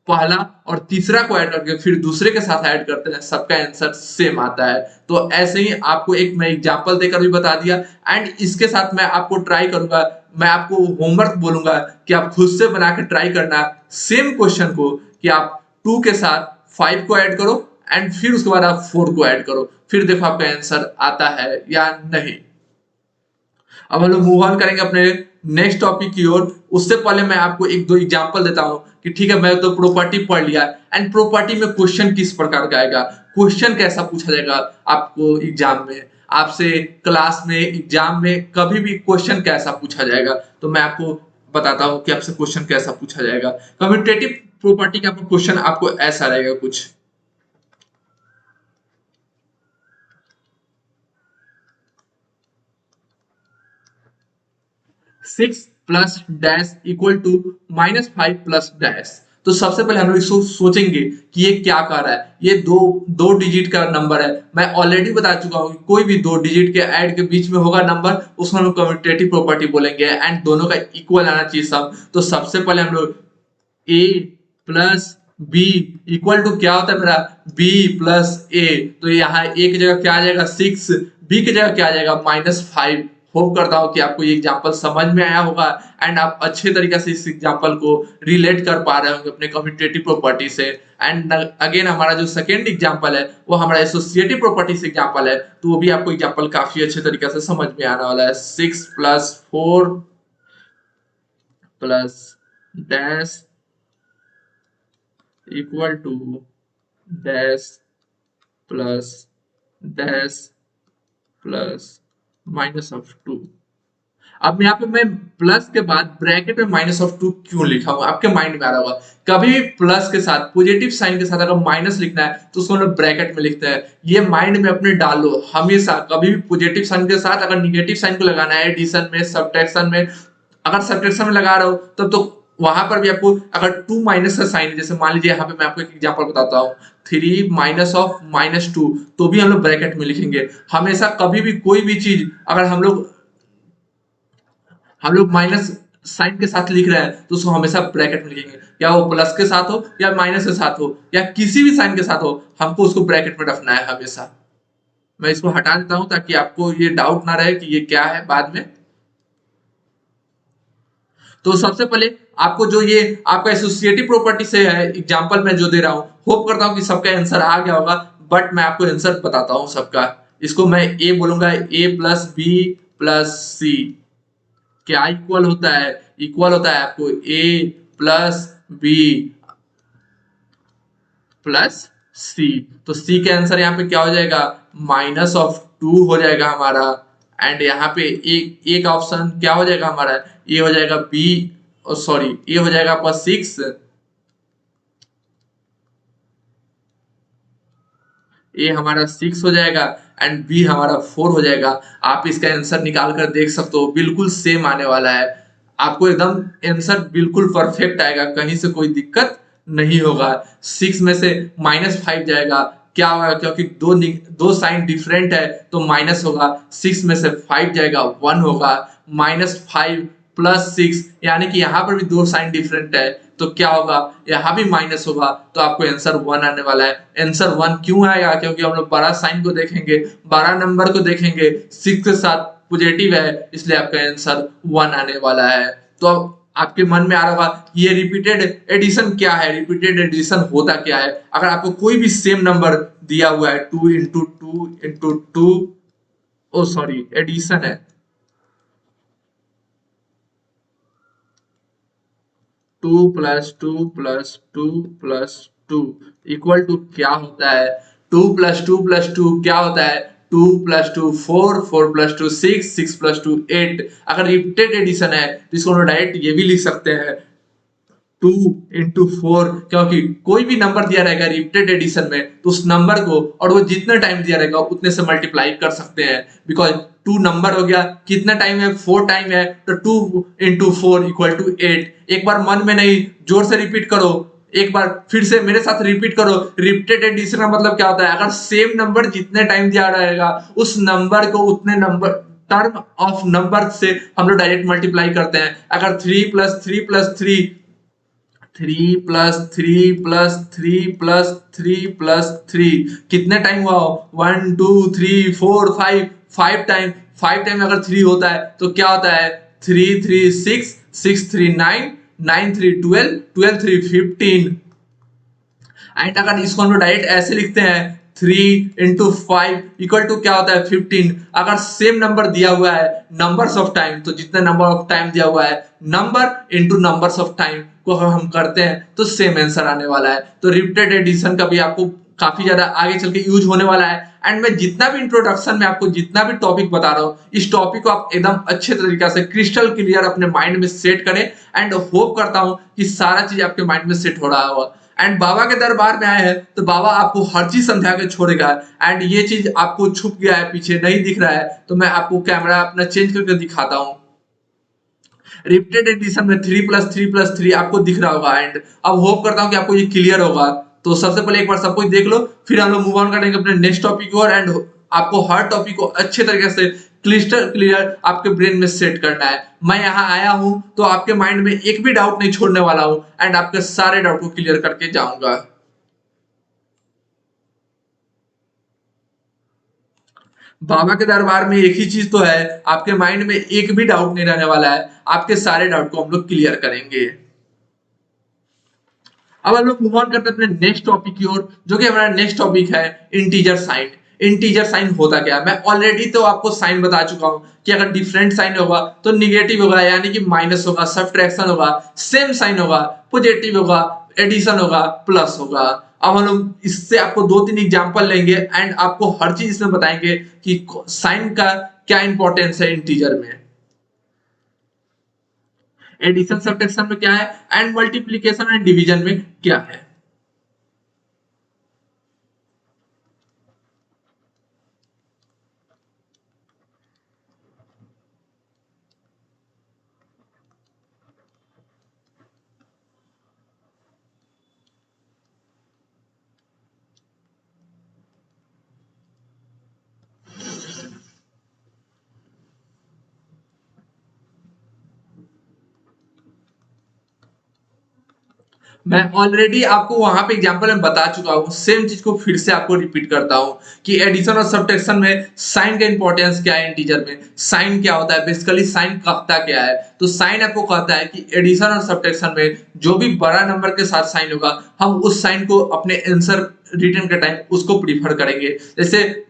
पहला और तीसरा को ऐड करके फिर दूसरे के साथ ऐड करते हैं, सबका आंसर सेम आता है। तो ऐसे ही आपको एक मैं एग्जांपल देकर भी बता दिया एंड इसके साथ मैं आपको ट्राई करूंगा, मैं आपको होमवर्क बोलूंगा कि आप खुद से बना के ट्राई करना सेम क्वेश्चन को, कि आप 2 के साथ 5 को ऐड करो एंड फिर उसके बाद आप 4 को ऐड करो, फिर देखो आपका आंसर आता है या नहीं। अब हम लोग मूव ऑन करेंगे अपने नेक्स्ट टॉपिक की ओर। उससे पहले मैं आपको एक दो एग्जांपल देता हूं कि ठीक है, मैं तो प्रॉपर्टी पढ़ लिया एंड प्रॉपर्टी में क्वेश्चन किस प्रकार का आएगा, क्वेश्चन कैसा पूछा जाएगा आपको एग्जाम में। आपसे क्लास में एग्जाम में कभी भी क्वेश्चन कैसा पूछा जाएगा, तो मैं आपको बताता हूँ कि आपसे क्वेश्चन कैसा पूछा जाएगा। कम्यूटेटिव प्रॉपर्टी का क्वेश्चन आपको ऐसा रहेगा कुछ, 6 plus dash equal to -5 plus dash. तो सबसे पहले हम लोग इसको सोचेंगे कि ये क्या कर रहा है। ये दो दो डिजिट का नंबर है, मैं ऑलरेडी बता चुका हूँ कोई भी दो डिजिट के ऐड के बीच में होगा नंबर, उसको हम लोग कम्यूटेटिव प्रॉपर्टी बोलेंगे एंड दोनों का इक्वल आना चाहिए सब। तो सबसे पहले हम लोग ए प्लस बी इक्वल टू क्या होता है मेरा, बी प्लस ए। तो यहाँ ए की जगह क्या आ जाएगा 6, बी की जगह क्या आ जाएगा -5। होप करता हूँ कि आपको ये एग्जांपल समझ में आया होगा एंड आप अच्छे तरीके से इस एग्जांपल को रिलेट कर पा रहे होंगे अपने कम्यूटेटिव प्रॉपर्टी से। एंड अगेन हमारा जो सेकेंड एग्जांपल है वो हमारा एसोसिएटिव प्रॉपर्टी से एग्जांपल है, तो वो भी आपको एग्जांपल काफी अच्छे तरीके से समझ में आने वाला है। 6 plus 4 plus dash equal to dash plus dash plus -2। अब यहाँ पे मैं प्लस के बाद ब्रैकेट में -2 क्यों लिखा हूँ, आपके माइंड में आ रहा होगा। कभी भी प्लस के साथ पॉजिटिव साइन के साथ अगर माइनस लिखना है तो उसको हम लोग ब्रैकेट में लिखते हैं। ये माइंड में अपने डालो हमेशा, कभी भी पॉजिटिव साइन के साथ अगर निगेटिव साइन को लगाना है एडिशन में सब्ट्रैक्शन में, अगर सब्ट्रैक्शन में लगा रहे हो तब तो वहां पर भी आपको अगर 2 माइनस का साइन, जैसे मान लीजिए यहाँ पे मैं आपको एक एग्जांपल बताता हूँ 3 माइनस ऑफ -2, तो भी हम लोग ब्रैकेट में लिखेंगे हमेशा। कभी भी कोई भी चीज अगर हम लोग माइनस साइन के साथ लिख रहे हैं तो उसको हमेशा ब्रैकेट में लिखेंगे, या वो प्लस के साथ हो या माइनस के साथ हो या किसी भी साइन के साथ हो, हमको उसको ब्रैकेट में रखना है हमेशा। मैं इसको हटा देता हूं ताकि आपको ये डाउट ना रहे कि ये क्या है बाद में। तो सबसे पहले आपको जो ये आपका एसोसिएटिव प्रॉपर्टी से है एग्जांपल मैं जो दे रहा हूं, होप करता हूं कि सबका आंसर आ गया होगा, बट मैं आपको आंसर बताता हूं सबका। इसको मैं ए बोलूंगा, ए प्लस बी प्लस सी क्या इक्वल होता है, इक्वल होता है आपको ए प्लस बी प्लस सी। तो सी के आंसर यहाँ पे क्या हो जाएगा, -2 हो जाएगा हमारा। एंड यहाँ पे एक एक ऑप्शन क्या हो जाएगा हमारा, ये हो जाएगा बी, सॉरी ये हो जाएगा आपका 6, ए हमारा 6 हो जाएगा एंड बी हमारा 4 हो जाएगा। आप इसका आंसर निकाल कर देख सकते हो, बिल्कुल सेम आने वाला है। आपको एकदम आंसर बिल्कुल परफेक्ट आएगा, कहीं से कोई दिक्कत नहीं होगा। 6 में से -5 जाएगा, क्या होगा, क्योंकि दो साइन डिफरेंट है तो माइनस होगा। 6 में से 5 जाएगा 1 होगा, -5 प्लस 6 यानी कि यहाँ पर भी दो साइन डिफरेंट है तो क्या होगा, यहाँ भी माइनस होगा, तो आपको आंसर 1 आने वाला है। आंसर 1 क्यों आएगा, क्योंकि हम लोग बड़ा साइन को देखेंगे, बड़ा नंबर को देखेंगे, 6 के साथ पॉजिटिव है, इसलिए आपका आंसर 1 आने वाला है। तो अब आपके मन में आ रहा होगा ये रिपीटेड एडिशन क्या है, रिपीटेड एडिशन होता क्या है। अगर आपको कोई भी सेम नंबर दिया हुआ है 2 into 2 into 2, oh sorry addition है, 2 plus 2 plus 2 plus 2 equal to क्या होता है, 2 प्लस 2 प्लस 2 क्या होता है, 2 प्लस 2 4, 4 प्लस 2 6, 6 प्लस 2 8। अगर रिपीटेड एडिशन है तो इसको डायरेक्ट ये भी लिख सकते हैं 2 इंटू 4, क्योंकि कोई भी नंबर दिया रहेगा रिपीटेड एडिशन में तो उस नंबर को और वो जितना टाइम दिया रहेगा उतने से मल्टीप्लाई कर सकते हैं। बिकॉज 2 नंबर हो गया, कितना टाइम है 4 टाइम है, तो 2 इंटू 4 इक्वल टू 8। एक बार मन में नहीं, जोर से रिपीट करो, एक बार फिर से मेरे साथ रिपीट करो। रिपीटेड एडिशन का मतलब क्या होता है, अगर सेम नंबर जितने टाइम दिया रहेगा उस नंबर को उतने नंबर टर्म ऑफ नंबर से हम लोग डायरेक्ट मल्टीप्लाई करते हैं। अगर 3 plus 3 plus 3, 3 plus 3 plus 3 plus 3 plus 3 कितने टाइम हुआ, 1 2 3 4 5, 5 टाइम, 5 टाइम अगर 3 होता है तो क्या होता है, 3 3 6, 6 3 9, 9 3 12, 12 3 15। एंड अगर इसको हम लोग डायरेक्ट ऐसे लिखते हैं 3 इंटू 5 इक्वल टू क्या होता है 15। अगर सेम नंबर दिया हुआ है नंबर्स ऑफ टाइम, तो जितना नंबर ऑफ टाइम दिया हुआ है number into numbers of time को हम करते हैं तो सेम आंसर आने वाला है। तो रिपीटेड एडिशन का भी आपको काफी ज्यादा आगे चल के यूज होने वाला है। एंड मैं जितना भी इंट्रोडक्शन में आपको जितना भी टॉपिक बता रहा हूँ, इस टॉपिक को आप एकदम अच्छे तरीके से क्रिस्टल क्लियर अपने माइंड में सेट करें। एंड होप करता हूँ कि सारा चीज आपके माइंड में सेट हो रहा होगा। एंड बाबा के दरबार में आए हैं तो बाबा आपको हर चीज समझा के छोड़ेगा। एंड ये चीज आपको छुप गया है, पीछे नहीं दिख रहा है, तो मैं आपको कैमरा अपना चेंज करके दिखाता हूँ। रिपीटेड एडिशन में 3+3+3 आपको दिख रहा होगा। एंड अब होप करता हूँ कि आपको ये क्लियर होगा। तो सबसे पहले एक बार सब कुछ देख लो, फिर हम लोग मूव ऑन करेंगे अपने नेक्स्ट टॉपिक की ओर। एंड आपको हर टॉपिक को अच्छे तरीके से क्लिस्टर क्लियर आपके ब्रेन में सेट करना है। मैं यहाँ आया हूँ तो आपके माइंड में एक भी डाउट नहीं छोड़ने वाला हूँ। एंड आपके सारे डाउट को क्लियर करके जाऊंगा। बाबा के दरबार में एक ही चीज तो है, आपके माइंड में एक भी डाउट नहीं रहने वाला है। आपके सारे डाउट को हम लोग क्लियर करेंगे। अब हम लोग मूव ऑन करते हैं अपने नेक्स्ट टॉपिक की ओर, जो कि हमारा नेक्स्ट टॉपिक है इंटीजर साइन। इंटीजर साइन होता क्या है, मैं ऑलरेडी तो आपको साइन बता चुका हूं कि अगर डिफरेंट साइन होगा तो निगेटिव होगा, यानी कि माइनस होगा, सब्ट्रैक्शन होगा। सेम साइन होगा पॉजिटिव होगा, एडिशन होगा, प्लस होगा। अब हम लोग इससे आपको 2-3 एग्जांपल लेंगे एंड आपको हर चीज इसमें बताएंगे कि साइन का क्या इंपॉर्टेंस है इंटीजर में, एडिशन सब्ट्रैक्शन में क्या है, एंड मल्टीप्लिकेशन एंड डिवीजन में क्या है। मैं ऑलरेडी आपको वहां पे एग्जांपल में बता चुका हूँ, सेम चीज को फिर से आपको रिपीट करता हूँ कि एडिशन और सब्ट्रैक्शन में साइन का इंपॉर्टेंस क्या है। इंटीजर में साइन क्या होता है, बेसिकली साइन कहता क्या है। तो साइन आपको कहता है कि एडिशन और सब्ट्रैक्शन में जो भी बड़ा नंबर के साथ साइन होगा, हम उस साइन को अपने आंसर रिटर्न के टाइम उसको प्रीफर करेंगे। जैसे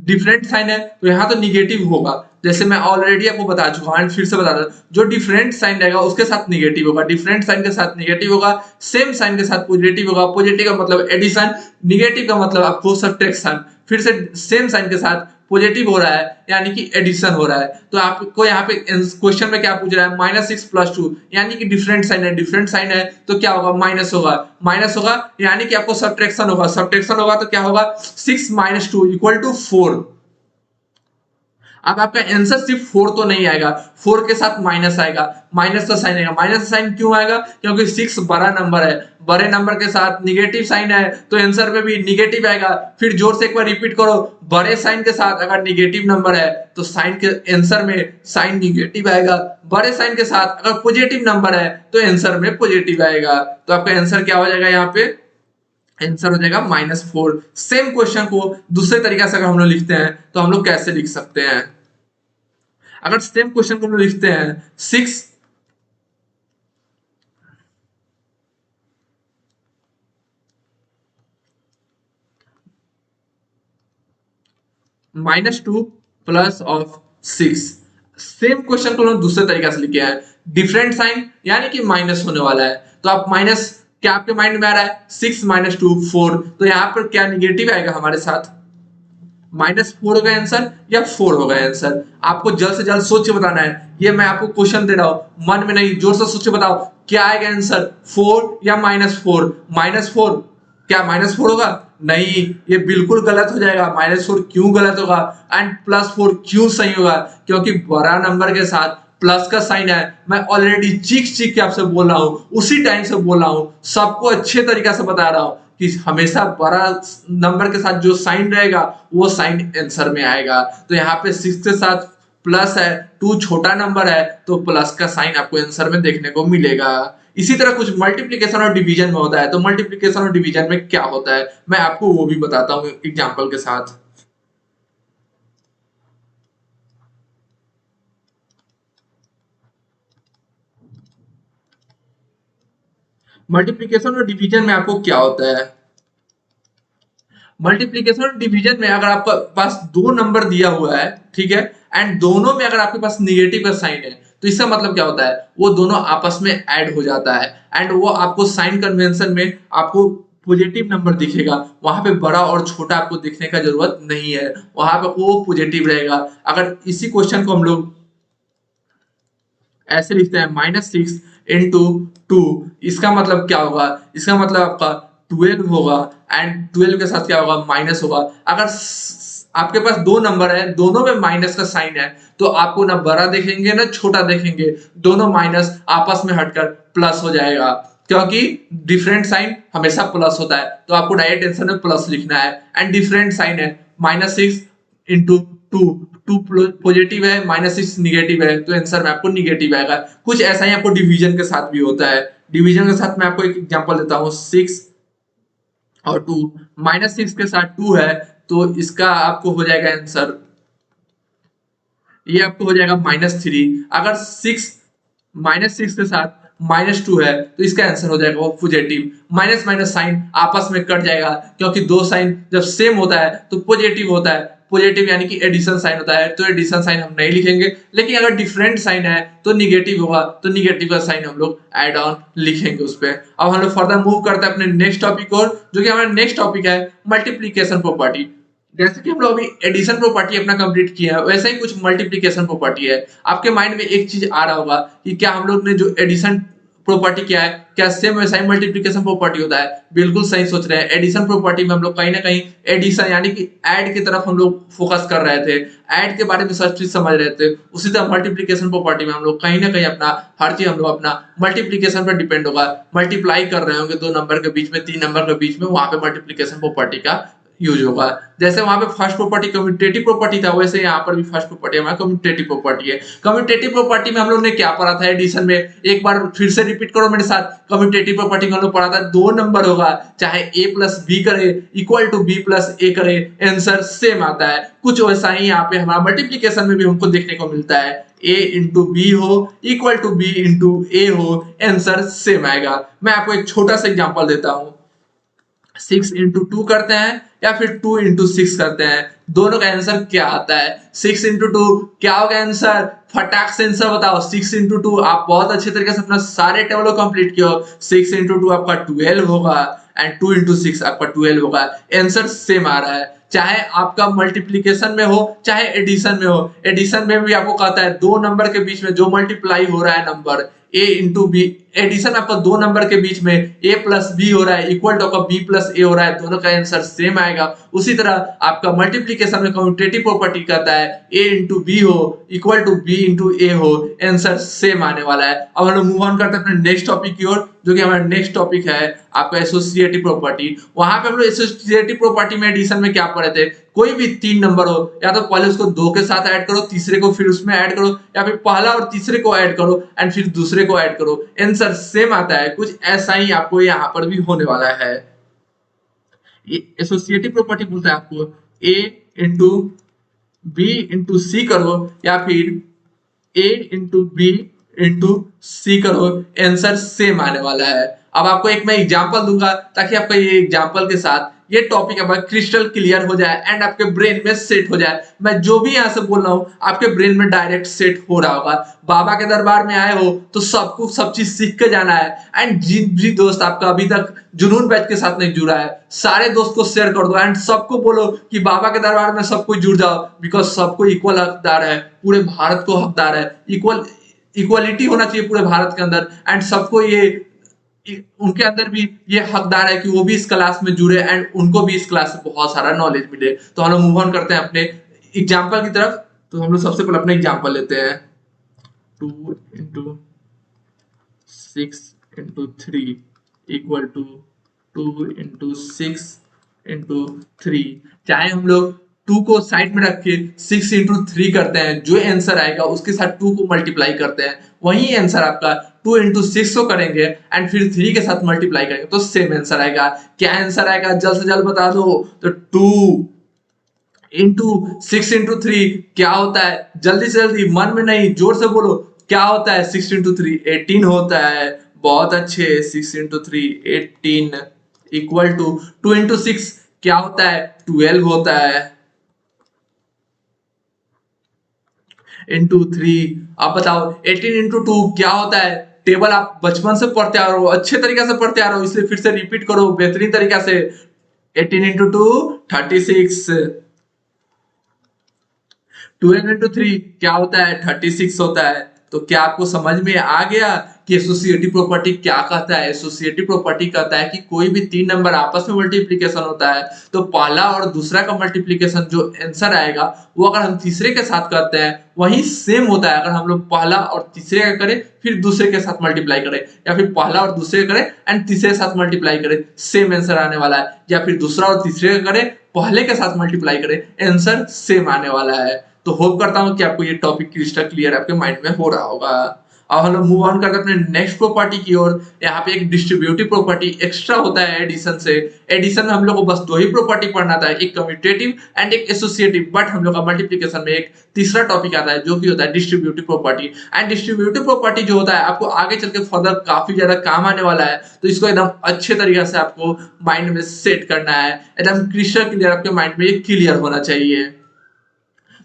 डिफरेंट साइन है तो यहाँ तो निगेटिव होगा, जैसे मैं ऑलरेडी आपको बता चुका हूँ, फिर से बता रहा हूँ। जो डिफरेंट साइन रहेगा उसके साथ निगेटिव होगा, डिफरेंट साइन के साथ निगेटिव होगा, सेम साइन के साथ पॉजिटिव होगा। पॉजिटिव का मतलब एडिशन, निगेटिव का मतलब आपको सब्ट्रैक्शन। फिर से सेम साइन के साथ पॉजिटिव हो रहा है यानी कि एडिशन हो रहा है। तो आपको यहाँ पे क्वेश्चन में क्या पूछ रहा है, -6+2 यानी कि डिफरेंट साइन है। डिफरेंट साइन है तो क्या होगा, माइनस होगा। माइनस होगा यानी कि आपको सब्ट्रैक्शन होगा। सब्ट्रैक्शन होगा तो क्या होगा, 6 - 2 = 4। अब आपका आंसर सिर्फ 4 तो नहीं आएगा, 4 के साथ माइनस आएगा, माइनस का साइन आएगा। माइनस का साइन क्यों आएगा, क्योंकि 6 बड़ा नंबर है, बड़े नंबर के साथ निगेटिव साइन है तो आंसर में भी निगेटिव आएगा। फिर जोर से एक बार रिपीट करो, बड़े साइन के साथ अगर निगेटिव नंबर है तो साइन के आंसर में साइन निगेटिव आएगा। बड़े साइन के साथ अगर पॉजिटिव नंबर है तो आंसर में पॉजिटिव आएगा। तो आपका आंसर क्या हो जाएगा, यहाँ पे आंसर हो जाएगा -4। सेम क्वेश्चन को दूसरे तरीके से अगर हम लोग लिखते हैं तो हम लोग कैसे लिख सकते हैं, अगर सेम क्वेश्चन को हम लोग लिखते हैं 6 -2 प्लस ऑफ 6, सेम क्वेश्चन को हम लोग दूसरे तरीके से लिखे हैं। डिफरेंट साइन यानी कि माइनस होने वाला है, तो आप माइनस क्या आपके माइंड में आ रहा है, 6 - 2 4। तो यहाँ पर क्या निगेटिव आएगा हमारे साथ, -4 होगा आंसर या 4 होगा आंसर। आपको जल्द से जल्द सोच के बताना है, ये मैं आपको क्वेश्चन दे रहा हूं, मन में नहीं, जोर से सोच के बताओ क्या आएगा आंसर, 4 या -4। -4 क्या -4 होगा, नहीं, ये बिल्कुल गलत हो जाएगा। -4 क्यों गलत होगा एंड +4 क्यों सही होगा, क्योंकि बड़ा नंबर के साथ प्लस का साइन है। मैं ऑलरेडी चीख चीख के आपसे बोल रहा हूं, उसी टाइम से बोल रहा हूं, सबको अच्छे तरीके से बता रहा हूं कि हमेशा बड़ा नंबर के साथ जो साइन रहेगा वो साइन आंसर में आएगा। तो यहाँ पे 6 के साथ प्लस है, 2 छोटा नंबर है तो प्लस का साइन आपको आंसर में देखने को मिलेगा। इसी तरह कुछ मल्टीप्लिकेशन और डिवीजन में होता है, तो मल्टीप्लिकेशन और डिवीजन में क्या होता है मैं आपको वो भी बताता हूँ एग्जाम्पल के साथ। मल्टीप्लिकेशन और डिवीजन में आपको क्या होता है, मल्टीप्लीकेशन और डिवीजन में अगर आपके पास दो नंबर दिया हुआ है, ठीक है, एंड दोनों में अगर आपके पास निगेटिव का साइन है तो इसका मतलब क्या होता है, वो दोनों आपस में ऐड हो जाता है एंड वो आपको साइन कन्वेंशन में आपको पॉजिटिव नंबर दिखेगा, वहां पे बड़ा और छोटा आपको देखने का जरूरत नहीं है, वहां पे वो पॉजिटिव रहेगा। अगर इसी क्वेश्चन को हम लोग ऐसे लिखते हैं -6 × 2, इसका मतलब क्या होगा, इसका मतलब आपका 12 होगा, एंड 12 के साथ क्या होगा, माइनस होगा। अगर आपके पास दो नंबर है, दोनों में माइनस का साइन है, तो आपको ना बड़ा देखेंगे ना छोटा देखेंगे, दोनों माइनस आपस में हटकर प्लस हो जाएगा, क्योंकि डिफरेंट साइन हमेशा प्लस होता है, तो आपको डायरेक्ट आंसर में प्लस लिखना है। एंड डिफरेंट साइन है, -6 × 2, 2 पॉजिटिव है, -6 निगेटिव है, तो आंसर में आपको निगेटिव आएगा। कुछ ऐसा ही आपको डिवीजन के साथ भी होता है। डिवीजन के साथ मैं आपको एक एग्जांपल देता हूँ, 6 और 2, -6 के साथ 2 है, तो इसका आपको हो जाएगा आंसर, ये आपको हो जाएगा -3। अगर 6 के साथ -2 है, तो इसका आंसर हो जाएगा वो पॉजिटिव। माइनस माइनस साइन आपस में कट जाएगा, क्योंकि दो साइन जब सेम होता है तो पॉजिटिव होता है, पॉजिटिव यानी कि एडिशन साइन होता है, तो एडिशन साइन हम नहीं लिखेंगे। लेकिन अगर डिफरेंट साइन है तो निगेटिव होगा, तो निगेटिव का साइन हम लोग एड ऑन लिखेंगे उस पर। अब हम लोग फर्दर मूव करते हैं अपने नेक्स्ट टॉपिक और, जो कि हमारा नेक्स्ट टॉपिक है मल्टीप्लीकेशन प्रॉपर्टी। जैसे कि हम लोग अभी एडिशन प्रॉपर्टी अपना कंप्लीट किया है, वैसे ही कुछ मल्टीप्लिकेशन प्रॉपर्टी है। आपके माइंड में एक चीज आ रहा होगा कि क्या हम लोग ने जो एडिशन प्रॉपर्टी किया है, क्या सेम वैसा ही मल्टीप्लिकेशन प्रॉपर्टी होता है? बिल्कुल सही सोच रहे हैं। एडिशन प्रॉपर्टी में हम लोग कहीं ना कहीं एडिशन यानी कि ऐड की तरफ हम लोग फोकस कर रहे थे, ऐड के बारे में सब चीज समझ रहे थे। उसी तरह मल्टीप्लिकेशन प्रॉपर्टी में हम लोग कहीं ना कहीं अपना हर चीज हम लोग अपना मल्टीप्लिकेशन पर डिपेंड होगा। मल्टीप्लाई कर रहे होंगे दो नंबर के बीच में, तीन नंबर के बीच में, वहां पे मल्टीप्लिकेशन प्रॉपर्टी का यूज होगा। जैसे वहां पे फर्स्ट प्रॉपर्टी कम्यूटेटिव प्रॉपर्टी था, वैसे यहाँ पर भी फर्स्ट प्रॉपर्टी हमारा कम्यूटेटिव प्रॉपर्टी है। कम्यूटेटिव प्रॉपर्टी में हम लोग ने क्या पढ़ा था एडिशन में, एक बार फिर से रिपीट करो मेरे साथ। कम्यूटेटिव प्रॉपर्टी में हम लोग पढ़ा था दो नंबर होगा, चाहे a प्लस बी करे इक्वल टू b प्लस ए करे, आंसर सेम आता है। कुछ वैसा ही यहाँ पे हमारा मल्टीप्लीकेशन में भी हमको देखने को मिलता है, a इंटू बी हो इक्वल टू b इंटू ए हो, आंसर सेम आएगा। मैं आपको एक छोटा सा एग्जाम्पल देता हूँ। 6 × 2 करते हैं या फिर 2 × 6 करते हैं, दोनों का आंसर क्या आता है? 6 × 2 क्या होगा आंसर? फटाक से आंसर बताओ। 6 × 2 आप बहुत अच्छे तरीके से अपना सारे टेबल को कंप्लीट किया। 6 × 2 आपका 12 होगा, एंड 2 × 6 आपका 12 होगा। आंसर सेम आ रहा है, चाहे आपका मल्टीप्लीकेशन में हो चाहे एडिशन में हो। एडिशन में भी आपको कहता है दो नंबर के बीच में जो मल्टीप्लाई हो रहा है number a into B, addition आपका दो नंबर के बीच में a प्लस बी हो रहा है इक्वल टू आपका b प्लस ए हो रहा है, दोनों का आंसर सेम आएगा। उसी तरह आपका मल्टीप्लीकेशन में कम्यूटेटिव प्रॉपर्टी कहता है a इंटू बी हो इक्वल टू b इंटू ए हो, आंसर सेम आने वाला है। अब हम लोग मूव ऑन करते हैं अपने नेक्स्ट टॉपिक की ओर, जो कि हमारा नेक्स्ट टॉपिक है आपका एसोसिएटिव प्रॉपर्टी। वहां पे हम लोग एसोसिएटिव प्रॉपर्टी में एडिशन में क्या पढ़े थे, कोई भी तीन नंबर हो, या तो पहले उसको दो के साथ ऐड करो, तीसरे को फिर उसमें ऐड करो, या फिर पहला और तीसरे को ऐड करो एंड फिर दूसरे को ऐड करो, आंसर सेम आता है। कुछ ऐसा ही आपको यहाँ पर भी होने वाला है। एसोसिएटिव प्रॉपर्टी बोलता है आपको a इंटू बी इंटू सी करो, या फिर a इंटू बी इंटू सी करो, आंसर सेम आने वाला है। अब आपको एक मैं एग्जांपल दूंगा ताकि आपका ये एग्जांपल के साथ ये टॉपिक आपका क्रिस्टल क्लियर हो जाए एंड आपके ब्रेन में सेट हो जाए। मैं जो भी यहाँ से बोल रहा हूँ आपके ब्रेन में डायरेक्ट सेट हो रहा होगा। बाबा के दरबार में आए हो तो सबको सब चीज सीख के जाना है। एंड जिन भी दोस्त आपका अभी तक जुनून बैच के साथ नहीं जुड़ा है, सारे दोस्त को शेयर कर दो एंड सबको बोलो कि बाबा के दरबार में सबको जुड़ जाओ, बिकॉज सबको इक्वल हकदार है, पूरे भारत को हकदार है, इक्वलिटी होना चाहिए पूरे भारत के अंदर। एंड सबको ये उनके अंदर भी ये हकदार है कि वो भी इस क्लास में जुड़े एंड उनको भी इस क्लास से बहुत सारा नॉलेज मिले। तो हम लोग मूव ऑन करते हैं अपने एग्जाम्पल की तरफ। तो हम लोग सबसे पहले अपना एग्जाम्पल लेते हैं, 2 × 6 × 3 इक्वल टू 2 × 6 × 3। चाहे हम लोग 2 को साइड में रख के 6 × 3 करते हैं, जो आंसर आएगा उसके साथ 2 को मल्टीप्लाई करते हैं, वही आंसर आपका 2 × 6 को करेंगे एंड फिर 3 के साथ मल्टीप्लाई करेंगे तो सेम आंसर आएगा। क्या आंसर आएगा जल्द से जल्द बता दो। तो 2 × 6 × 3 क्या होता है? जल्दी से जल्दी, मन में नहीं, जोर से बोलो, क्या होता है? 6 × 3 18 होता है। बहुत अच्छे, 6 × 3 18 इक्वल टू 2 × 6 क्या होता है? 12 होता है इंटू 3। अब बताओ 18 × 2 क्या होता है? टेबल आप बचपन से पढ़ते आ रहे हो, अच्छे तरीके से पढ़ते आ रहे हो, इसलिए फिर से रिपीट करो बेहतरीन तरीका से। 18 इंटू 2 36, 12 इंटू 3 क्या होता है 36 होता है। तो क्या आपको समझ में आ गया कि एसोसिएटिव प्रॉपर्टी क्या कहता है? एसोसिएटिव प्रॉपर्टी कहता है कि कोई भी तीन नंबर आपस में मल्टीप्लीकेशन होता है तो पहला और दूसरा का मल्टीप्लीकेशन जो आंसर आएगा वो अगर हम तीसरे के साथ करते हैं वही सेम होता है। अगर हम लोग पहला और तीसरे का करें फिर दूसरे के साथ मल्टीप्लाई करें, या फिर पहला और दूसरे का करें एंड तीसरे के साथ मल्टीप्लाई करें, सेम आंसर आने वाला है। या फिर दूसरा और तीसरे का करें पहले के साथ मल्टीप्लाई करें, आंसर सेम आने वाला है। तो होप करता हूं कि आपको ये टॉपिक क्रिस्टल क्लियर आपके माइंड में हो रहा होगा। अब हम लोग मूव ऑन करते हैं अपने नेक्स्ट प्रॉपर्टी की ओर। यहाँ पे एक डिस्ट्रीब्यूटिव प्रॉपर्टी एक्स्ट्रा होता है एडिशन से। एडिशन में हम लोग को बस दो ही प्रॉपर्टी पढ़ना था, एक कम्यूटेटिव एंड एक एसोसिएटिव, बट हम लोग का मल्टीप्लिकेशन में एक तीसरा टॉपिक आता है जो कि होता है distributive property. And distributive property जो होता है आपको आगे चल के फर्दर काफी ज्यादा काम आने वाला है, तो इसको एकदम अच्छे तरीके से आपको माइंड में सेट करना है, एकदम क्रिस्टल क्लियर आपके माइंड में ये क्लियर होना चाहिए।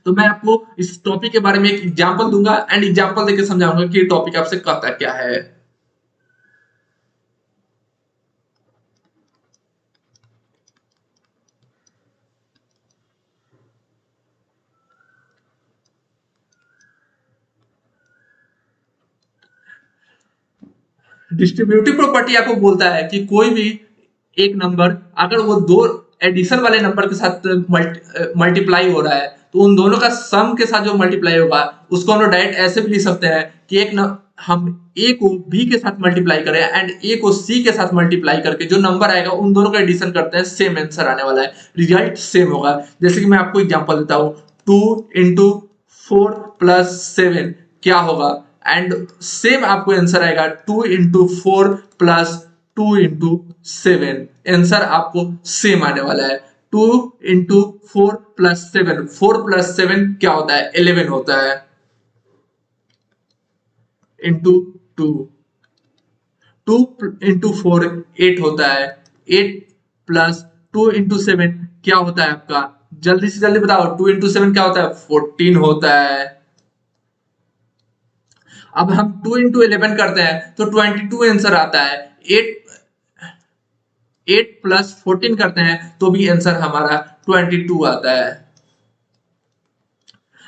तो मैं आपको इस टॉपिक के बारे में एक एग्जांपल दूंगा एंड एग्जांपल देके समझाऊंगा कि ये टॉपिक आपसे कहता क्या है। डिस्ट्रीब्यूटिव प्रॉपर्टी आपको बोलता है कि कोई भी एक नंबर अगर वो दो एडिशन वाले नंबर के साथ मल्टीप्लाई हो रहा है तो उन दोनों का सम के साथ जो मल्टीप्लाई होगा उसको हम लोग डायरेक्ट ऐसे भी लिख सकते हैं कि हम ए को बी के साथ मल्टीप्लाई करें एंड ए को सी के साथ मल्टीप्लाई करके जो नंबर आएगा उन दोनों का एडिशन करते हैं, सेम आंसर आने वाला है, रिजल्ट सेम होगा। जैसे कि मैं आपको एग्जांपल देता हूँ, 2 इंटू 4 प्लस 7 क्या होगा, एंड सेम आपको आंसर आएगा 2 इंटू 4 प्लस 2 इंटू 7, आंसर आपको सेम आने वाला है। 2 इंटू 4 प्लस 7, 4 प्लस 7 क्या होता है 11 होता है, इंटू 2, 2 इंटू 4 8 होता है, 8 प्लस 2 इंटू 7 क्या होता है आपका, जल्दी से जल्दी बताओ, 2 इंटू 7 क्या होता है 14 होता है। अब हम 2 इंटू 11 करते हैं तो 22 आंसर आता है। 8 प्लस 14 करते हैं तो भी आंसर हमारा 22 आता है।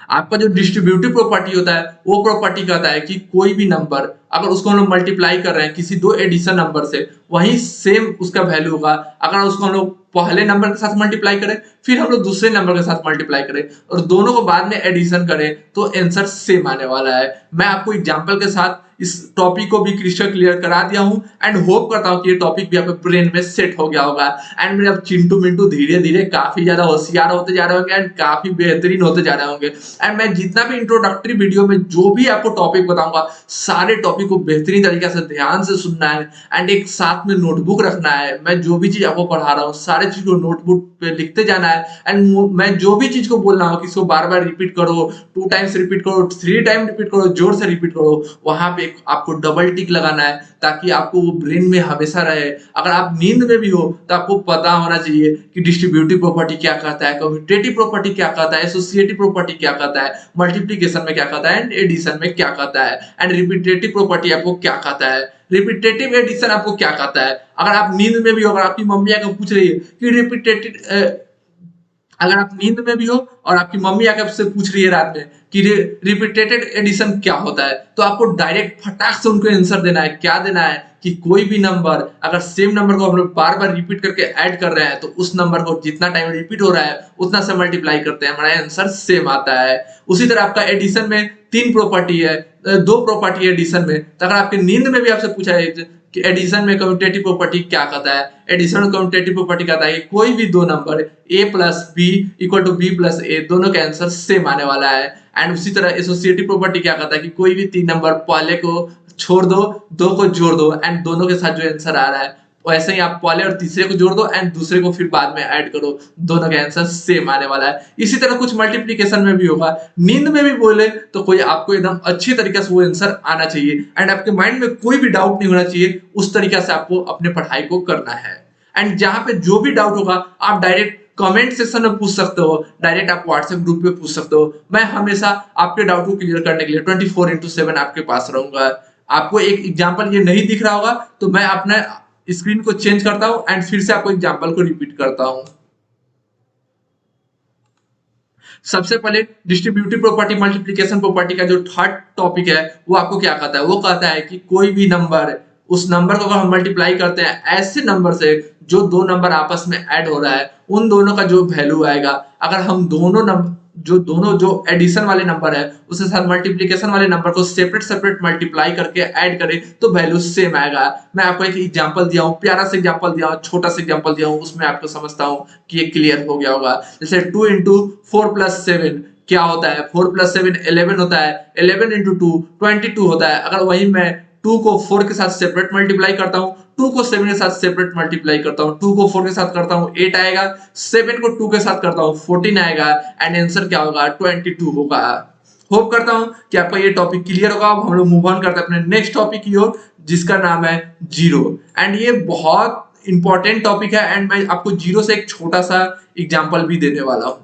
आपका जो डिस्ट्रीब्यूटिव प्रॉपर्टी होता है वो प्रॉपर्टी कहता है कि कोई भी नंबर अगर उसको हम लोग मल्टीप्लाई कर रहे हैं किसी दो एडिशन नंबर से, वही सेम उसका वैल्यू होगा अगर उसको हम लोग पहले नंबर के साथ मल्टीप्लाई करें फिर हम लोग दूसरे नंबर के साथ मल्टीप्लाई करें और दोनों को बाद में एडिशन करें तो आंसर सेम आने वाला है। मैं आपको एग्जांपल के साथ इस टॉपिक को भी क्रिस्टल क्लियर करा दिया हूं एंड होप करता हूं कि ये टॉपिक भी आपके ब्रेन में सेट हो गया होगा। एंड मेरे अब चिंटू मिंटू धीरे धीरे काफी ज्यादा होशियार होते जा रहे होंगे एंड काफी बेहतरीन होते जा रहे होंगे। एंड मैं जितना भी इंट्रोडक्टरी वीडियो में जो भी आपको टॉपिक बताऊंगा सारे टॉपिक को बेहतरीन तरीके से ध्यान से सुनना है एंड एक साथ में नोटबुक रखना है। मैं जो भी चीज आपको पढ़ा रहा हूँ सारे चीज को नोटबुक पे लिखते जाना है एंड मैं जो भी चीज को बोल रहा हूँ कि इसको बार बार रिपीट करो, 2 टाइम्स रिपीट करो, 3 टाइम रिपीट करो, जोर से रिपीट करो, वहां पे आपको डबल टिक लगाना है ताकि आपको वो ब्रेन में हमेशा रहे। अगर आप नींद में भी हो तो आपको पता होना चाहिए कि डिस्ट्रीब्यूटिव प्रॉपर्टी क्या कहता है, कम्यूटेटिव प्रॉपर्टी क्या कहता है, एसोसिएटिव प्रॉपर्टी क्या कहता है, मल्टीप्लिकेशन में क्या कहता है एंड एडिशन में क्या कहता है, एंड रिपीटेटिव प्रॉपर्टी आपको क्या कहता है, रिपीटेटिव एडिशन आपको क्या कहता है। अगर आप नींद में भी हो, अगर आपकी मम्मी आकर पूछ रही है कि रिपीटेटिव, अगर आप नींद में भी हो और आपकी मम्मी आकर आपसे पूछ रही है रात में कि रिपीटेटेड एडिशन क्या होता है तो आपको डायरेक्ट फटाक से उनको आंसर देना है। क्या देना है कि कोई भी नंबर अगर सेम नंबर को हम लोग बार बार रिपीट करके ऐड कर रहे हैं तो उस नंबर को जितना टाइम रिपीट हो रहा है उतना से मल्टीप्लाई करते हैं, हमारा आंसर सेम आता है। उसी तरह आपका एडिशन में 3 प्रॉपर्टी है, 2 प्रॉपर्टी है एडिशन में, तो अगर आपके नींद में भी आपसे पूछा है कि एडिशन में कम्यूटेटिव प्रॉपर्टी क्या कहता है, एडिशन में कम्यूटेटिव प्रॉपर्टी कहता है कि कोई भी दो number a plus B equal to B plus A दोनों का आंसर सेम आने वाला है। एंड उसी तरह एसोसिएटिव प्रॉपर्टी क्या कहता है कि कोई भी 3 नंबर पहले को छोड़ दो, 2 को जोड़ दो एंड दोनों के साथ जो आंसर आ रहा है वैसे ही आप पहले और तीसरे को जोड़ दो एंड दूसरे को फिर बाद में ऐड करो, दोनों का आंसर सेम आने वाला है। इसी तरह कुछ मल्टीप्लिकेशन में भी होगा, नींद में भी बोले तो कोई आपको एकदम अच्छी तरीके से वो आंसर आना चाहिए एंड आपके माइंड में कोई भी डाउट नहीं होना चाहिए, उस तरीके से आपको अपने पढ़ाई को करना है। एंड जहां पे जो भी डाउट होगा आप डायरेक्ट कमेंट सेक्शन में पूछ सकते हो, डायरेक्ट आप व्हाट्सएप ग्रुप पे पूछ सकते हो। मैं हमेशा आपके डाउट को क्लियर करने के लिए 24/7 आपके पास रहूंगा। आपको एक एग्जांपल ये नहीं दिख रहा होगा तो मैं अपना स्क्रीन को चेंज करता हूं एंड फिर से आपको एग्जांपल को रिपीट करता हूं। सबसे पहले डिस्ट्रीब्यूटिव प्रॉपर्टी मल्टीप्लिकेशन प्रॉपर्टी का जो थर्ड टॉपिक है वो आपको क्या कहता है, वो कहता है कि कोई भी नंबर, उस नंबर को अगर हम मल्टीप्लाई करते हैं ऐसे नंबर से जो दो नंबर आपस में ऐड हो रहा है, उन दोनों का जो वैल्यू आएगा, अगर हम दोनों जो एडिशन वाले नंबर है उसके साथ मल्टीप्लिकेशन वाले नंबर को सेपरेट सेपरेट मल्टीप्लाई करके ऐड करें तो वैल्यू सेम आएगा। मैं आपको एक एग्जांपल दिया हूं, प्यारा सा एग्जांपल दिया हूं, छोटा सा एग्जांपल दिया हूं, उसमें आपको समझता हूं कि ये क्लियर हो गया होगा। जैसे 2 इंटू 4+7 क्या होता है, 4+7 11 होता है, 11 इंटू 2 22 होता है। अगर वही मैं 2 को 4 के साथ सेपरेट मल्टीप्लाई करता हूं, 2 को 7 के साथ सेपरेट मल्टीप्लाई करता हूं, 2 को 4 के साथ करता हूं 8 आएगा, 7 को 2 के साथ करता हूं 14 आएगा एंड आंसर क्या होगा 22 होगा। होप करता हूं कि आपका ये टॉपिक क्लियर होगा। अब हम लोग मूव ऑन करते हैं अपने नेक्स्ट टॉपिक की ओर जिसका नाम है जीरो। एंड ये बहुत इंपॉर्टेंट टॉपिक है एंड मैं आपको जीरो से एक छोटा सा एग्जांपल भी देने वाला हूं,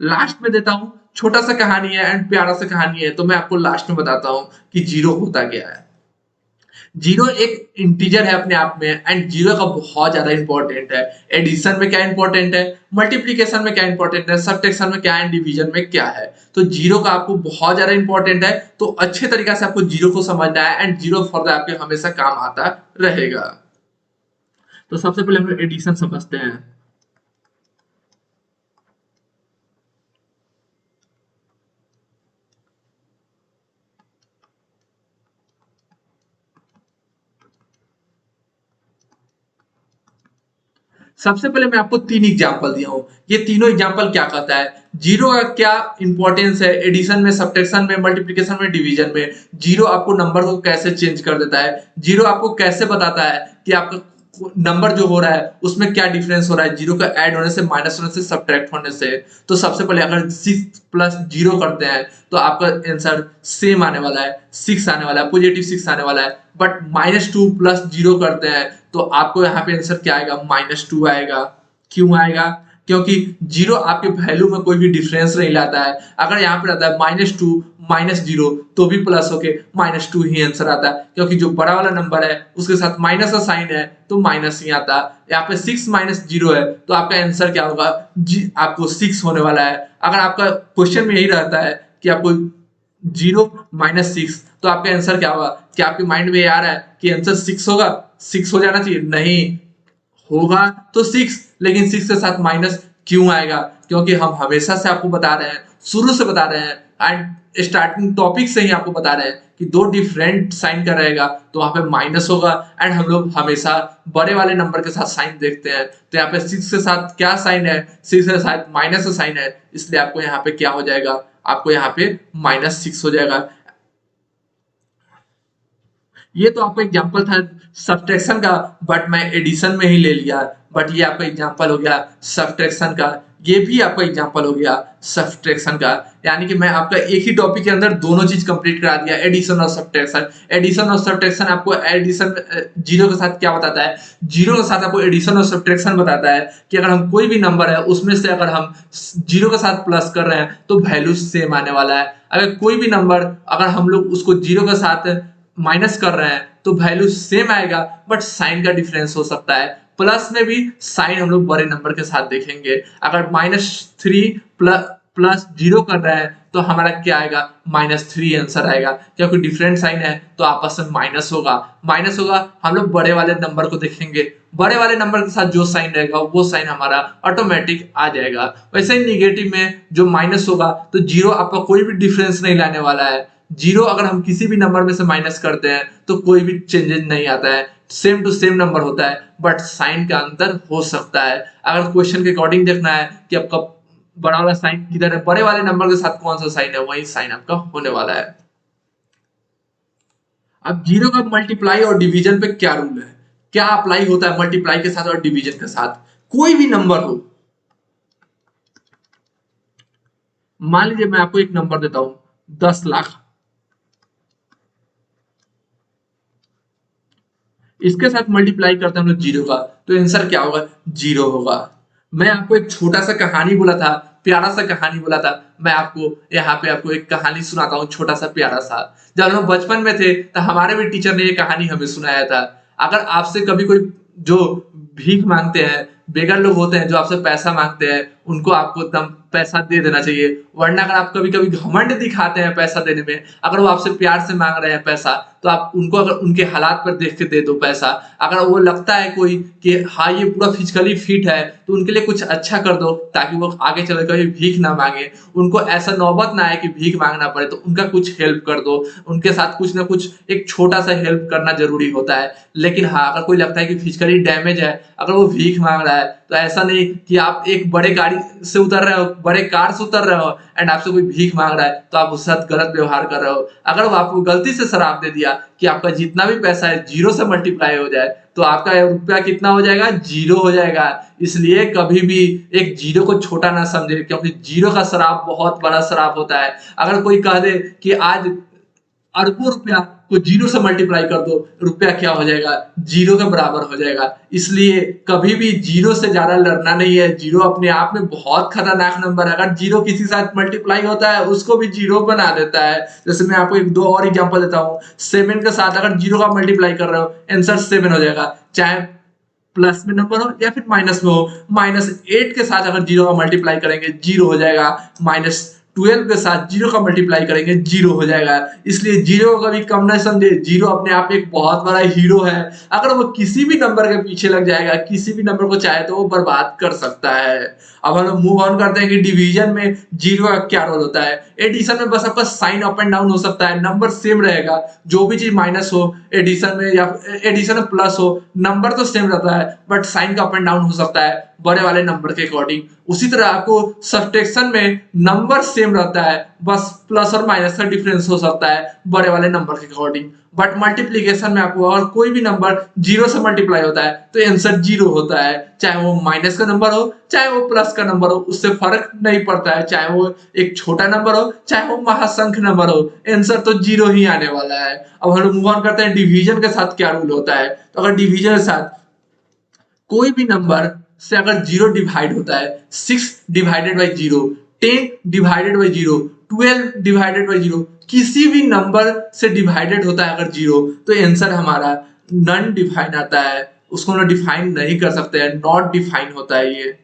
लास्ट में देता हूं। छोटा सा कहानी है एंड प्यारा सा कहानी है, तो मैं आपको लास्ट में बताता हूं कि जीरो होता क्या है। जीरो एक इंटीजर है अपने आप में एंड जीरो का बहुत ज्यादा इंपॉर्टेंट है। एडिशन में क्या इंपॉर्टेंट है, मल्टीप्लिकेशन में क्या इंपॉर्टेंट है, सब्ट्रैक्शन में क्या है, डिवीजन में क्या है। तो जीरो का आपको बहुत ज्यादा इंपॉर्टेंट है, तो अच्छे तरीके से आपको जीरो को समझना है एंड जीरो फॉर द आपके हमेशा काम आता रहेगा। तो सबसे पहले हम लोग एडिशन समझते हैं। सबसे पहले मैं आपको तीन एग्जांपल दिया हूं, ये तीनों एग्जांपल क्या कहता है, जीरो का क्या इंपॉर्टेंस है एडिशन में, सब्ट्रैक्शन में, मल्टीप्लिकेशन में, डिवीजन में। जीरो आपको नंबर को कैसे चेंज कर देता है, जीरो आपको कैसे बताता है कि आपका नंबर जो हो रहा है उसमें क्या डिफरेंस हो रहा है, जीरो का ऐड होने से, माइनस होने से, सब्ट्रैक्ट होने से। तो सबसे पहले अगर 6 प्लस जीरो करते हैं तो आपका आंसर सेम आने वाला है, 6 आने वाला है, पॉजिटिव 6 आने वाला है। बट -2 प्लस जीरो करते हैं तो आपको यहाँ पे आंसर क्या आएगा, -2 आएगा। क्यों आएगा, क्योंकि जीरो आपके वैल्यू में कोई भी डिफरेंस नहीं लाता है। अगर यहाँ पे रहता है -2 -0 तो भी प्लस होके -2 ही आंसर आता है, क्योंकि जो बड़ा वाला नंबर है उसके साथ माइनस का साइन है तो माइनस ही आता है। यहाँ पे 6 -0 है तो आपका आंसर क्या होगा, आपको 6 होने वाला है। अगर आपका क्वेश्चन में यही रहता है कि आपको 0 -6 तो आपका आंसर क्या होगा, क्या आपके माइंड में ये आ रहा है कि आंसर 6 होगा, 6 हो जाना चाहिए, नहीं होगा तो 6, लेकिन 6 के साथ माइनस क्यों आएगा, क्योंकि हम हमेशा से आपको बता रहे हैं, शुरू से बता रहे हैं एंड स्टार्टिंग टॉपिक से ही आपको बता रहे हैं कि दो डिफरेंट साइन का रहेगा तो वहां पे माइनस होगा। एंड हम लोग हमेशा बड़े वाले नंबर के साथ साइन देखते हैं, तो यहाँ पे 6 के साथ क्या साइन है, 6 के साथ माइनस का साइन है, इसलिए आपको यहाँ पे क्या हो जाएगा, आपको यहाँ पे -6 हो जाएगा। ये तो आपका एग्जांपल था सब्ट्रैक्शन का, बट मैं एडिशन में ही ले लिया। बट ये आपका एग्जांपल हो गया सब्ट्रैक्शन का, ये भी आपका एग्जांपल हो गया सब्ट्रैक्शन का। यानी कि मैं आपका एक ही टॉपिक के अंदर दोनों चीज कंप्लीट करा दिया, एडिशन और सब्ट्रैक्शन। एडिशन और सब्ट्रैक्शन आपको एडिशन जीरो के साथ क्या बताता है, जीरो के साथ आपको एडिशन और सब्ट्रैक्शन बताता है कि अगर हम कोई भी नंबर है उसमें से अगर हम जीरो के साथ प्लस कर रहे हैं तो वैल्यू सेम आने वाला है। अगर कोई भी नंबर अगर हम लोग उसको जीरो के साथ माइनस कर रहे हैं तो वैल्यू सेम आएगा, बट साइन का डिफरेंस हो सकता है। प्लस में भी साइन हम लोग बड़े नंबर के साथ देखेंगे। अगर -3 प्लस जीरो कर रहे हैं तो हमारा क्या आएगा, -3 आंसर आएगा, क्योंकि डिफरेंट साइन है तो आपस में माइनस होगा। माइनस होगा, हम लोग बड़े वाले नंबर को देखेंगे, बड़े वाले नंबर के साथ जो साइन रहेगा वो साइन हमारा ऑटोमेटिक आ जाएगा। वैसे ही निगेटिव में जो माइनस होगा तो जीरो आपका कोई भी डिफरेंस नहीं लाने वाला है। जीरो अगर हम किसी भी नंबर में से माइनस करते हैं तो कोई भी चेंजेस नहीं आता है, सेम टू सेम नंबर होता है, बट साइन का अंतर हो सकता है। अगर क्वेश्चन के अकॉर्डिंग देखना है कि आपका बड़ा वाला साइन किधर है, बड़े वाले नंबर के साथ कौन सा साइन है, वही साइन आपका होने वाला है। अब जीरो का मल्टीप्लाई और डिवीजन पे क्या रूल है, क्या अप्लाई होता है मल्टीप्लाई के साथ और डिवीजन के साथ। कोई भी नंबर हो, मान लीजिए मैं आपको एक नंबर देता हूं 10 लाख, इसके साथ मल्टीप्लाई करते हैं हम लोग जीरो का तो आंसर क्या होगा, जीरो होगा। मैं आपको एक छोटा सा कहानी बोला था, प्यारा सा कहानी बोला था। मैं आपको यहाँ पे आपको एक कहानी सुनाता हूँ, छोटा सा प्यारा सा। जब हम बचपन में थे तो हमारे भी टीचर ने ये कहानी हमें सुनाया था। अगर आपसे कभी कोई जो भीख मांगते हैं, बेगर लोग होते हैं जो आपसे पैसा मांगते हैं, उनको आपको एकदम पैसा दे देना चाहिए। वरना अगर आप कभी कभी घमंड दिखाते हैं पैसा देने में, अगर वो आपसे प्यार से मांग रहे हैं पैसा, तो आप उनको अगर उनके हालात पर देख के दे दो पैसा। अगर वो लगता है कोई कि हाँ ये पूरा फिजिकली फिट है, तो उनके लिए कुछ अच्छा कर दो ताकि वो आगे चल कभी भीख ना मांगे, उनको ऐसा नौबत ना आए कि भीख मांगना पड़े, तो उनका कुछ हेल्प कर दो। उनके साथ कुछ ना कुछ एक छोटा सा हेल्प करना जरूरी होता है। लेकिन हाँ, अगर कोई लगता है कि फिजिकली डैमेज है, अगर वो भीख मांग रहा है, तो ऐसा नहीं कि आप एक बड़े गाड़ी से उतर रहे हो, बड़े कार से उतर रहे हो एंड आपसे कोई भीख मांग रहा है, तो आप उसके साथ गलत व्यवहार कर रहे हो। अगर वो आपको गलती से शराब दे दिया कि आपका जितना भी पैसा है जीरो से मल्टीप्लाई हो जाए, तो आपका रुपया कितना हो जाएगा? जीरो हो जाएगा। इसलिए कभी भी एक जीरो को छोटा ना समझे, क्योंकि जीरो का शराब बहुत बड़ा शराब होता है। अगर कोई कह दे कि आज अरबों रुपया को जीरो से मल्टीप्लाई कर दो, रुपया क्या हो जाएगा? जीरो के बराबर हो जाएगा। इसलिए कभी भी जीरो से ज्यादा लड़ना नहीं है। जीरो अपने आप में बहुत खतरनाक नंबर है। अगर जीरो किसी के साथ मल्टीप्लाई होता है, उसको भी जीरो बना देता है। जैसे मैं आपको एक दो और एग्जांपल देता हूँ। 7 के साथ अगर जीरो का मल्टीप्लाई कर रहे हो, आंसर 7 हो जाएगा, चाहे प्लस में नंबर हो या फिर माइनस में हो। -8 के साथ अगर जीरो का मल्टीप्लाई करेंगे, जीरो हो जाएगा। -12 के साथ जीरो का मल्टीप्लाई करेंगे, जीरो हो जाएगा। इसलिए जीरो को कभी कम ना समझे। जीरो अपने आप में एक बहुत बड़ा हीरो है। अगर वो किसी भी नंबर के पीछे लग जाएगा, किसी भी नंबर को चाहे तो वो बर्बाद कर सकता है। अब हम लोग मूव ऑन करते हैं कि डिवीजन में जीरो का क्या रोल होता है। एडिशन में बस आपका साइन अप एंड डाउन हो सकता है, नंबर सेम रहेगा। जो भी चीज माइनस हो एडिशन में या एडिशन में प्लस हो, नंबर तो सेम रहता है, बट साइन का अप एंड डाउन हो सकता है बड़े वाले नंबर के अकॉर्डिंग। उसी तरह आपको सब्ट्रैक्शन में नंबर सेम रहता है, बस प्लस और माइनस का डिफरेंस हो सकता है बड़े वाले नंबर के अकॉर्डिंग। बट मल्टीप्लीकेशन में आपको अगर कोई भी नंबर जीरो से मल्टीप्लाई होता है, तो आंसर जीरो होता है। चाहे वो माइनस का नंबर हो, चाहे वो प्लस का नंबर हो, उससे फर्क नहीं पड़ता है। चाहे वो एक छोटा नंबर हो, चाहे वो महासंख्य नंबर हो, आंसर तो जीरो ही आने वाला है। अब हम लोग मूव ऑन करते हैं, डिवीजन के साथ क्या रूल होता है। तो अगर डिवीजन के साथ कोई भी नंबर से अगर जीरो डिवाइड होता है, 6 divided by zero, 10 divided by zero, 12 divided by zero, किसी भी नंबर से डिवाइडेड होता है अगर जीरो, तो आंसर हमारा नॉन डिफाइन आता है। उसको हम डिफाइन नहीं कर सकते हैं, नॉट डिफाइन होता है ये,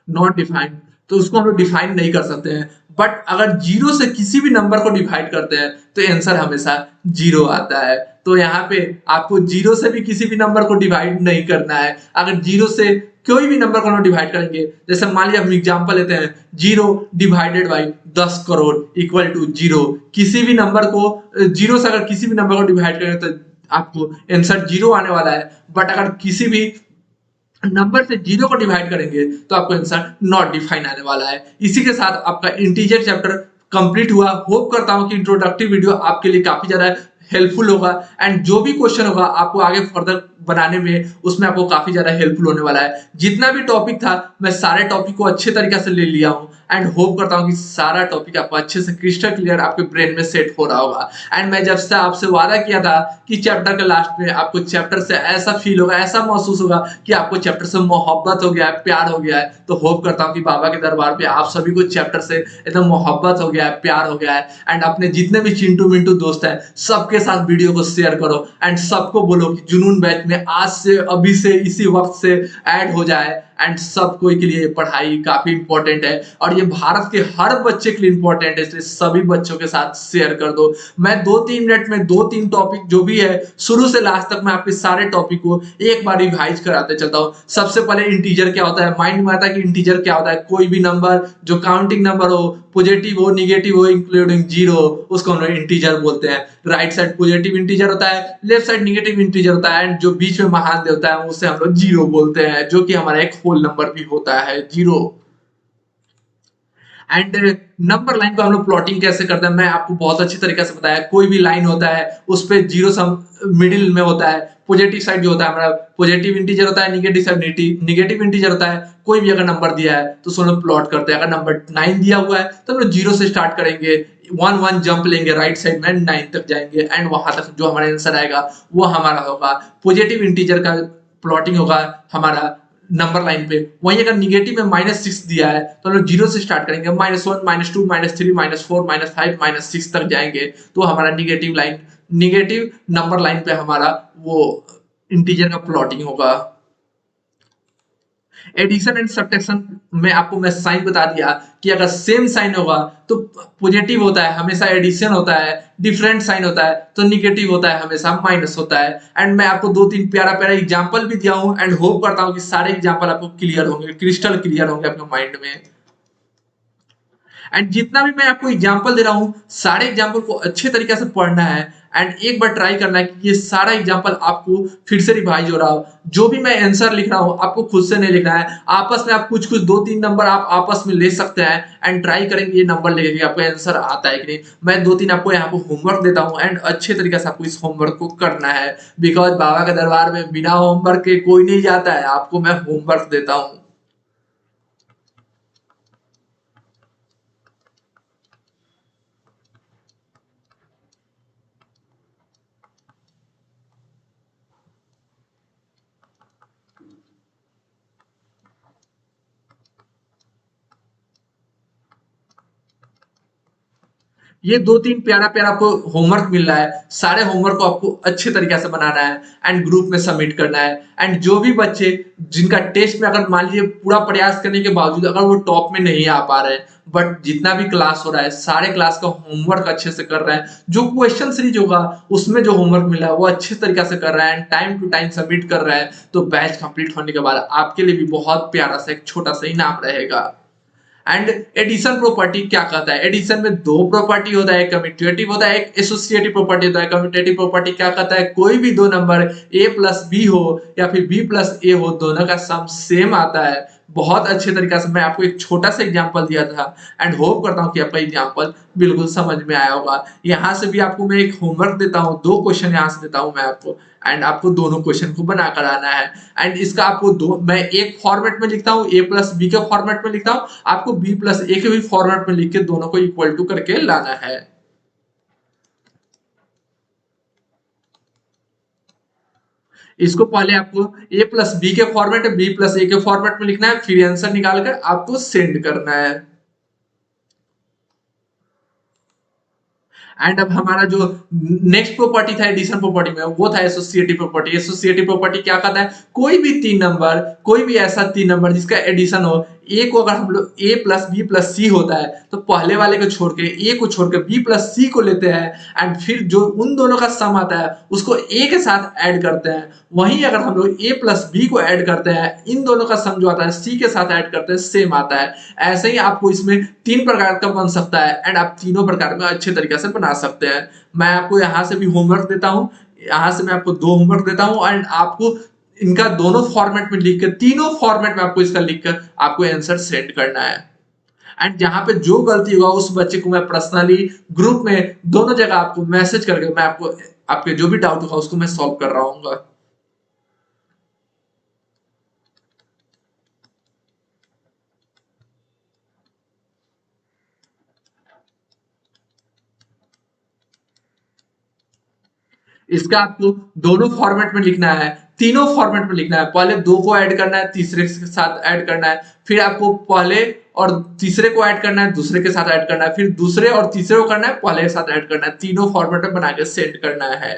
नॉट डिफाइंड। तो उसको हम लोग डिफाइन नहीं कर सकते हैं। बट अगर जीरो से किसी भी नंबर को डिवाइड करते हैं, तो आंसर हमेशा जीरो आता है। तो यहाँ पे आपको जीरो से भी किसी भी नंबर को डिवाइड नहीं करना है। अगर जीरो से कोई भी नंबर को हम डिवाइड करेंगे, जैसे मान लिया हम एग्जांपल लेते हैं, zero divided by 10 crore equal to zero. किसी भी नंबर को जीरो से अगर किसी भी नंबर को डिवाइड करें, तो आपको आंसर जीरो आने वाला है। बट अगर किसी भी नंबर से जीरो को डिवाइड करेंगे, तो आपको आंसर नॉट डिफाइन आने वाला है। इसी के साथ आपका इंटीजर चैप्टर कंप्लीट हुआ। होप करता हूं कि इंट्रोडक्टिव वीडियो आपके लिए काफी ज्यादा हेल्पफुल होगा, एंड जो भी क्वेश्चन होगा आपको आगे फर्दर बनाने में, उसमें आपको काफी ज्यादा हेल्पफुल होने वाला है। जितना भी टॉपिक था, मैं सारे टॉपिक को अच्छे तरीके से ले लिया हूं, एंड होप करता हूं कि सारा टॉपिक आपको अच्छे से क्रिस्टल क्लियर आपके ब्रेन में सेट हो रहा होगा। एंड मैं जब से आपसे वादा किया था कि चैप्टर के लास्ट में आपको चैप्टर से ऐसा फील होगा, ऐसा महसूस होगा कि आपको चैप्टर से मोहब्बत हो गया है, प्यार हो गया है, तो होप करता हूं कि बाबा के दरबार पे आप सभी को चैप्टर से एकदम मोहब्बत हो गया है, प्यार हो गया है। एंड अपने जितने भी चिंटू मिंटू दोस्त है, सबके साथ वीडियो को शेयर करो, एंड सबको बोलो कि जुनून बैच में आज से, अभी से, इसी वक्त से ऐड हो जाए। एंड सब कोई के लिए पढ़ाई काफी इंपॉर्टेंट है, और ये भारत के हर बच्चे के लिए इंपॉर्टेंट है, इसलिए सभी बच्चों के साथ शेयर कर दो। मैं 2-3 मिनट में 2-3 टॉपिक जो भी है शुरू से लास्ट तक मैं आपके सारे टॉपिक को एक बार रिवाइज कराते चलता हूँ। सबसे पहले इंटीजर क्या होता है, माइंड में आता है कि इंटीजर क्या होता है। कोई भी नंबर जो काउंटिंग नंबर हो, पॉजिटिव हो, निगेटिव हो, इंक्लूडिंग जीरो, उसको हम लोग इंटीजर बोलते हैं। राइट साइड पॉजिटिव इंटीजर होता है, लेफ्ट साइड निगेटिव इंटीजर होता है, एंड जो बीच में महान देवता है उसे हम लोग जीरो बोलते हैं, जो कि हमारा एक होल नंबर भी होता है, जीरो। एंड नंबर लाइन को हम लोग प्लॉटिंग कैसे करते हैं, मैं आपको बहुत अच्छी तरीके से बताया। कोई भी लाइन होता है, उस पे जीरो सम मिडिल में होता है। पॉजिटिव साइड जो होता है हमारा पॉजिटिव इंटीजर होता है, निगेटिव साइड निगेटिव इंटीजर होता है। कोई भी अगर नंबर दिया है तो उसको हम लोग प्लॉट करते हैं। अगर नंबर 9 दिया हुआ है तो हम लोग जीरो से स्टार्ट करेंगे, वन वन जंप लेंगे राइट साइड में, 9 तक जाएंगे एंड वहां तक जो हमारा आंसर आएगा वो हमारा होगा। पॉजिटिव इंटीजर का प्लॉटिंग होगा हमारा नंबर लाइन पे। वहीं अगर निगेटिव में -6 दिया है तो हम लोग जीरो से स्टार्ट करेंगे, -1 -2 -3 -4 -5 -6 तक जाएंगे तो हमारा negative line, negative number line पे हमारा वो इंटीजर का प्लॉटिंग होगा। एडिशन एंड सब्ट्रैक्शन में आपको मैं साइन बता दिया कि अगर सेम साइन होगा तो पॉजिटिव होता है, हमेशा एडिशन होता है, डिफरेंट साइन होता है तो निगेटिव होता है, हमेशा माइनस होता है। एंड मैं आपको दो तीन प्यारा प्यारा एग्जांपल भी दिया हूं एंड होप करता हूं कि सारे एग्जांपल आपको क्लियर होंगे, क्रिस्टल क्लियर होंगे आपके माइंड में। एंड जितना भी मैं आपको एग्जांपल दे रहा हूं सारे एग्जांपल को अच्छे तरीके से पढ़ना है एंड एक बार ट्राई करना है कि ये सारा एग्जांपल आपको फिर से रिवाइज हो रहा हो। जो भी मैं आंसर लिख रहा हूं आपको खुद से नहीं लिखना है, आपस में आप कुछ कुछ दो तीन नंबर आप आपस में ले सकते हैं एंड ट्राई करेंगे ये नंबर लेके कि आपको आंसर आता है कि नहीं। मैं दो तीन आपको यहाँ पे होमवर्क देता हूँ एंड अच्छे तरीके से आपको इस होमवर्क को करना है, बिकॉज बाबा के दरबार में बिना होमवर्क के कोई नहीं जाता है। आपको मैं होमवर्क देता हूँ। ये दो तीन प्यारा प्यारा आपको होमवर्क मिल रहा है, सारे होमवर्क को आपको अच्छे तरीके से बनाना है एंड ग्रुप में सबमिट करना है। एंड जो भी बच्चे जिनका टेस्ट में अगर मान लीजिए पूरा प्रयास करने के बावजूद अगर वो टॉप में नहीं आ पा रहे हैं, बट जितना भी क्लास हो रहा है सारे क्लास का होमवर्क अच्छे से कर रहे हैं, जो क्वेश्चन सीरीज होगा उसमें जो होमवर्क मिला है वो अच्छे तरीके से कर रहा है and time to time submit कर रहा है, तो बैच कंप्लीट होने के बाद आपके लिए भी बहुत प्यारा सा एक छोटा सा इनाम रहेगा। एंड एडिशन प्रॉपर्टी क्या कहता है? एडिशन में दो प्रॉपर्टी होता है, एक कम्यूटेटिव होता है, एक एसोसिएटिव प्रॉपर्टी होता है। कम्यूटेटिव प्रॉपर्टी क्या कहता है? कोई भी दो नंबर a प्लस बी हो या फिर b प्लस ए हो, दोनों का सम सेम आता है। बहुत अच्छे तरीके से मैं आपको एक छोटा सा एग्जांपल दिया था एंड होप करता हूं कि आपका एग्जांपल बिल्कुल समझ में आया होगा। यहाँ से भी आपको मैं एक होमवर्क देता हूँ, दो क्वेश्चन यहाँ से देता हूँ मैं आपको एंड आपको दोनों क्वेश्चन को बना कर आना है। एंड इसका आपको दो मैं एक फॉर्मेट में लिखता हूँ, a प्लस बी के फॉर्मेट में लिखता हूँ, आपको b प्लस ए के भी फॉर्मेट में लिख के दोनों को इक्वल टू करके लाना है। इसको पहले आपको a प्लस बी के फॉर्मेट, b प्लस ए के फॉर्मेट में लिखना है, फिर आंसर निकाल कर आपको सेंड करना है। एंड अब हमारा जो नेक्स्ट प्रॉपर्टी था एडिशन प्रॉपर्टी में वो था एसोसिएटिव प्रॉपर्टी। एसोसिएटिव प्रॉपर्टी क्या कहता है? कोई भी तीन नंबर, कोई भी ऐसा तीन नंबर जिसका एडिशन हो, ए को अगर हम लोग a प्लस बी प्लस सी होता है तो पहले वाले को छोड़ के a को छोड़ के b प्लस सी को लेते हैं एंड फिर जो उन दोनों का सम आता है उसको a के साथ ऐड करते हैं। वहीं अगर हम लोग a प्लस बी को ऐड करते हैं, इन दोनों का सम जो आता है c के साथ ऐड करते हैं, सेम आता है। ऐसे ही आपको इसमें तीन प्रकार का बन सकता है एंड आप तीनों प्रकार में अच्छे तरीके से बना सकते हैं। मैं आपको यहाँ से भी होमवर्क देता हूँ, यहाँ से मैं आपको दो होमवर्क देता हूँ एंड आपको इनका दोनों फॉर्मेट में लिख कर, तीनों फॉर्मेट में आपको इसका लिखकर आपको आंसर सेंड करना है। एंड जहां पे जो गलती होगा उस बच्चे को मैं पर्सनली ग्रुप में दोनों जगह आपको मैसेज करके मैं आपको आपके जो भी डाउट होगा उसको मैं सॉल्व कर रहा हूँ। इसका आपको दोनों फॉर्मेट में लिखना है, तीनों फॉर्मेट में लिखना है। पहले दो को ऐड करना है, तीसरे के साथ ऐड करना है, फिर आपको पहले और तीसरे को ऐड करना है, दूसरे के साथ ऐड करना है, फिर दूसरे और तीसरे को करना है, पहले के साथ ऐड करना है। तीनों फॉर्मेट में बना के सेंड करना है।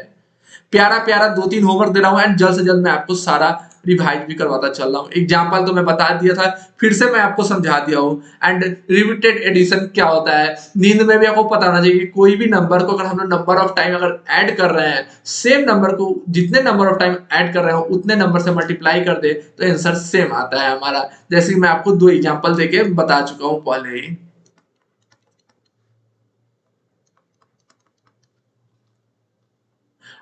प्यारा प्यारा दो तीन होमवर्क दे रहा हूँ एंड जल्द से जल्द मैं आपको सारा रिवाइज भी करवाता चल रहा हूँ। एग्जाम्पल तो मैं बता दिया था, फिर से मैं आपको समझा दिया हूँ। एंड रिपीटेड एडिशन क्या होता है? नींद में भी आपको पता होना चाहिए कि कोई भी नंबर को अगर हम लोग नंबर ऑफ टाइम अगर ऐड कर रहे हैं, सेम नंबर को जितने नंबर ऑफ टाइम ऐड कर रहे हो उतने नंबर से मल्टीप्लाई कर दे तो आंसर सेम आता है हमारा। जैसे कि मैं आपको दो एग्जाम्पल देके बता चुका हूँ पहले ही।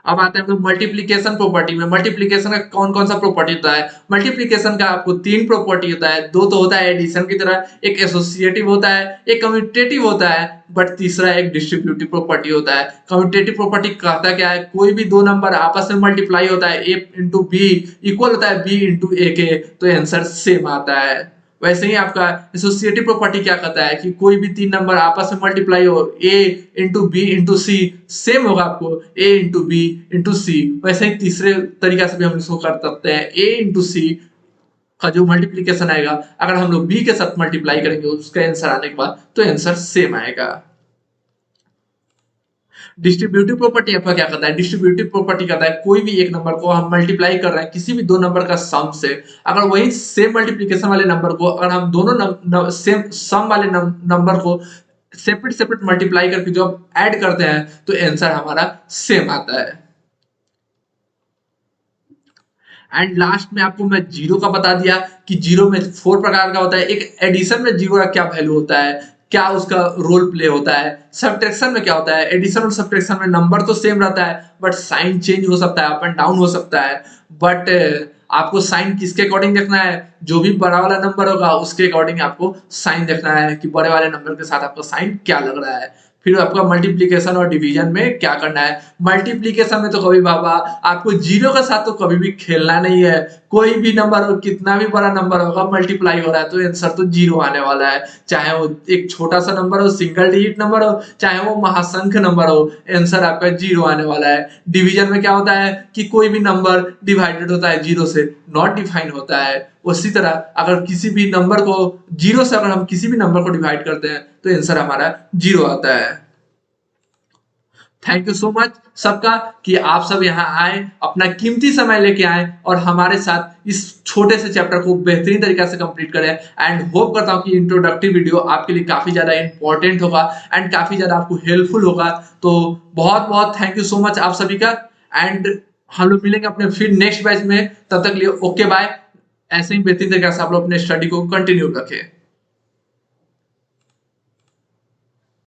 अब आते हैं हम लोग मल्टीप्लीकेशन प्रॉपर्टी में। मल्टीप्लीकेशन का कौन कौन सा प्रॉपर्टी होता है? मल्टीप्लीकेशन का आपको तीन प्रॉपर्टी होता है, दो तो होता है एडिशन की तरह, एक एसोसिएटिव होता है, एक कम्यूटेटिव होता है, बट तीसरा एक डिस्ट्रीब्यूटिव प्रॉपर्टी होता है। कम्यूटेटिव प्रॉपर्टी कहता क्या है? कोई भी दो नंबर आपस में मल्टीप्लाई होता है, a इंटू बी इक्वल होता है b इंटू ए के, तो आंसर सेम आता है। वैसे ही आपका एसोसिएटिव प्रॉपर्टी क्या कहता है कि कोई भी तीन नंबर आपस में मल्टीप्लाई हो, ए इंटू बी इंटू सी सेम होगा आपको ए इंटू बी इंटू सी। वैसे ही तीसरे तरीका से भी हम इसको कर सकते हैं, ए इंटू सी का जो मल्टीप्लीकेशन आएगा अगर हम लोग बी के साथ मल्टीप्लाई करेंगे उसका आंसर आने के बाद तो आंसर सेम आएगा। डिस्ट्रीब्यूटिव प्रॉपर्टी आपका क्या कहता है? डिस्ट्रीब्यूटिव प्रॉपर्टी कहता है कोई भी एक नंबर को हम मल्टीप्लाई कर रहे हैं किसी भी दो नंबर का सम से, अगर वही सेम मल्टीप्लिकेशन वाले नंबर को अगर हम दोनों सेम सम वाले नंबर को सेपरेट सेपरेट मल्टीप्लाई करके जो ऐड करते हैं तो आंसर हमारा सेम आता है। एंड लास्ट में आपको मैं जीरो का बता दिया कि जीरो में 4 प्रकार का होता है। एक एडिशन में जीरो का क्या वैल्यू होता है, क्या उसका रोल प्ले होता है। सब्ट्रैक्शन में क्या होता है, एडिशन और सब्ट्रैक्शन में नंबर तो सेम रहता है बट साइन चेंज हो सकता है, अप एंड डाउन हो सकता है। बट आपको साइन किसके अकॉर्डिंग देखना है, जो भी बड़ा वाला नंबर होगा उसके अकॉर्डिंग आपको साइन देखना है कि बड़े वाले नंबर के साथ आपका साइन क्या लग रहा है। फिर आपका मल्टीप्लिकेशन और डिवीजन में क्या करना है। मल्टीप्लिकेशन में तो कभी बाबा आपको जीरो के साथ तो कभी भी खेलना नहीं है। कोई भी नंबर हो, कितना भी बड़ा नंबर होगा, मल्टीप्लाई हो रहा है तो आंसर तो जीरो आने वाला है, चाहे वो एक छोटा सा नंबर हो, सिंगल डिजिट नंबर हो, चाहे वो महासंख्य नंबर हो, आंसर आपका जीरो आने वाला है। डिवीजन में क्या होता है कि कोई भी नंबर डिवाइडेड होता है जीरो से, नॉट डिफाइन होता है। उसी तरह अगर किसी भी नंबर को जीरो से अगर हम किसी भी नंबर को डिवाइड करते हैं तो आंसर हमारा जीरो आता है। थैंक यू सो मच सबका कि आप सब यहाँ आए, अपना कीमती समय लेके आए और हमारे साथ इस छोटे से चैप्टर को बेहतरीन तरीके से कंप्लीट करें। एंड होप करता हूँ कि इंट्रोडक्टिव वीडियो आपके लिए काफी ज्यादा इंपॉर्टेंट होगा एंड काफी ज्यादा आपको हेल्पफुल होगा। तो बहुत बहुत थैंक यू सो मच आप सभी का। एंड हम लोग मिलेंगे अपने फिर नेक्स्ट बैच में, तब तक लिए ओके बाय। ऐसे ही बेहतरीन तरीके से आप लोग अपने स्टडी को कंटिन्यू रखें।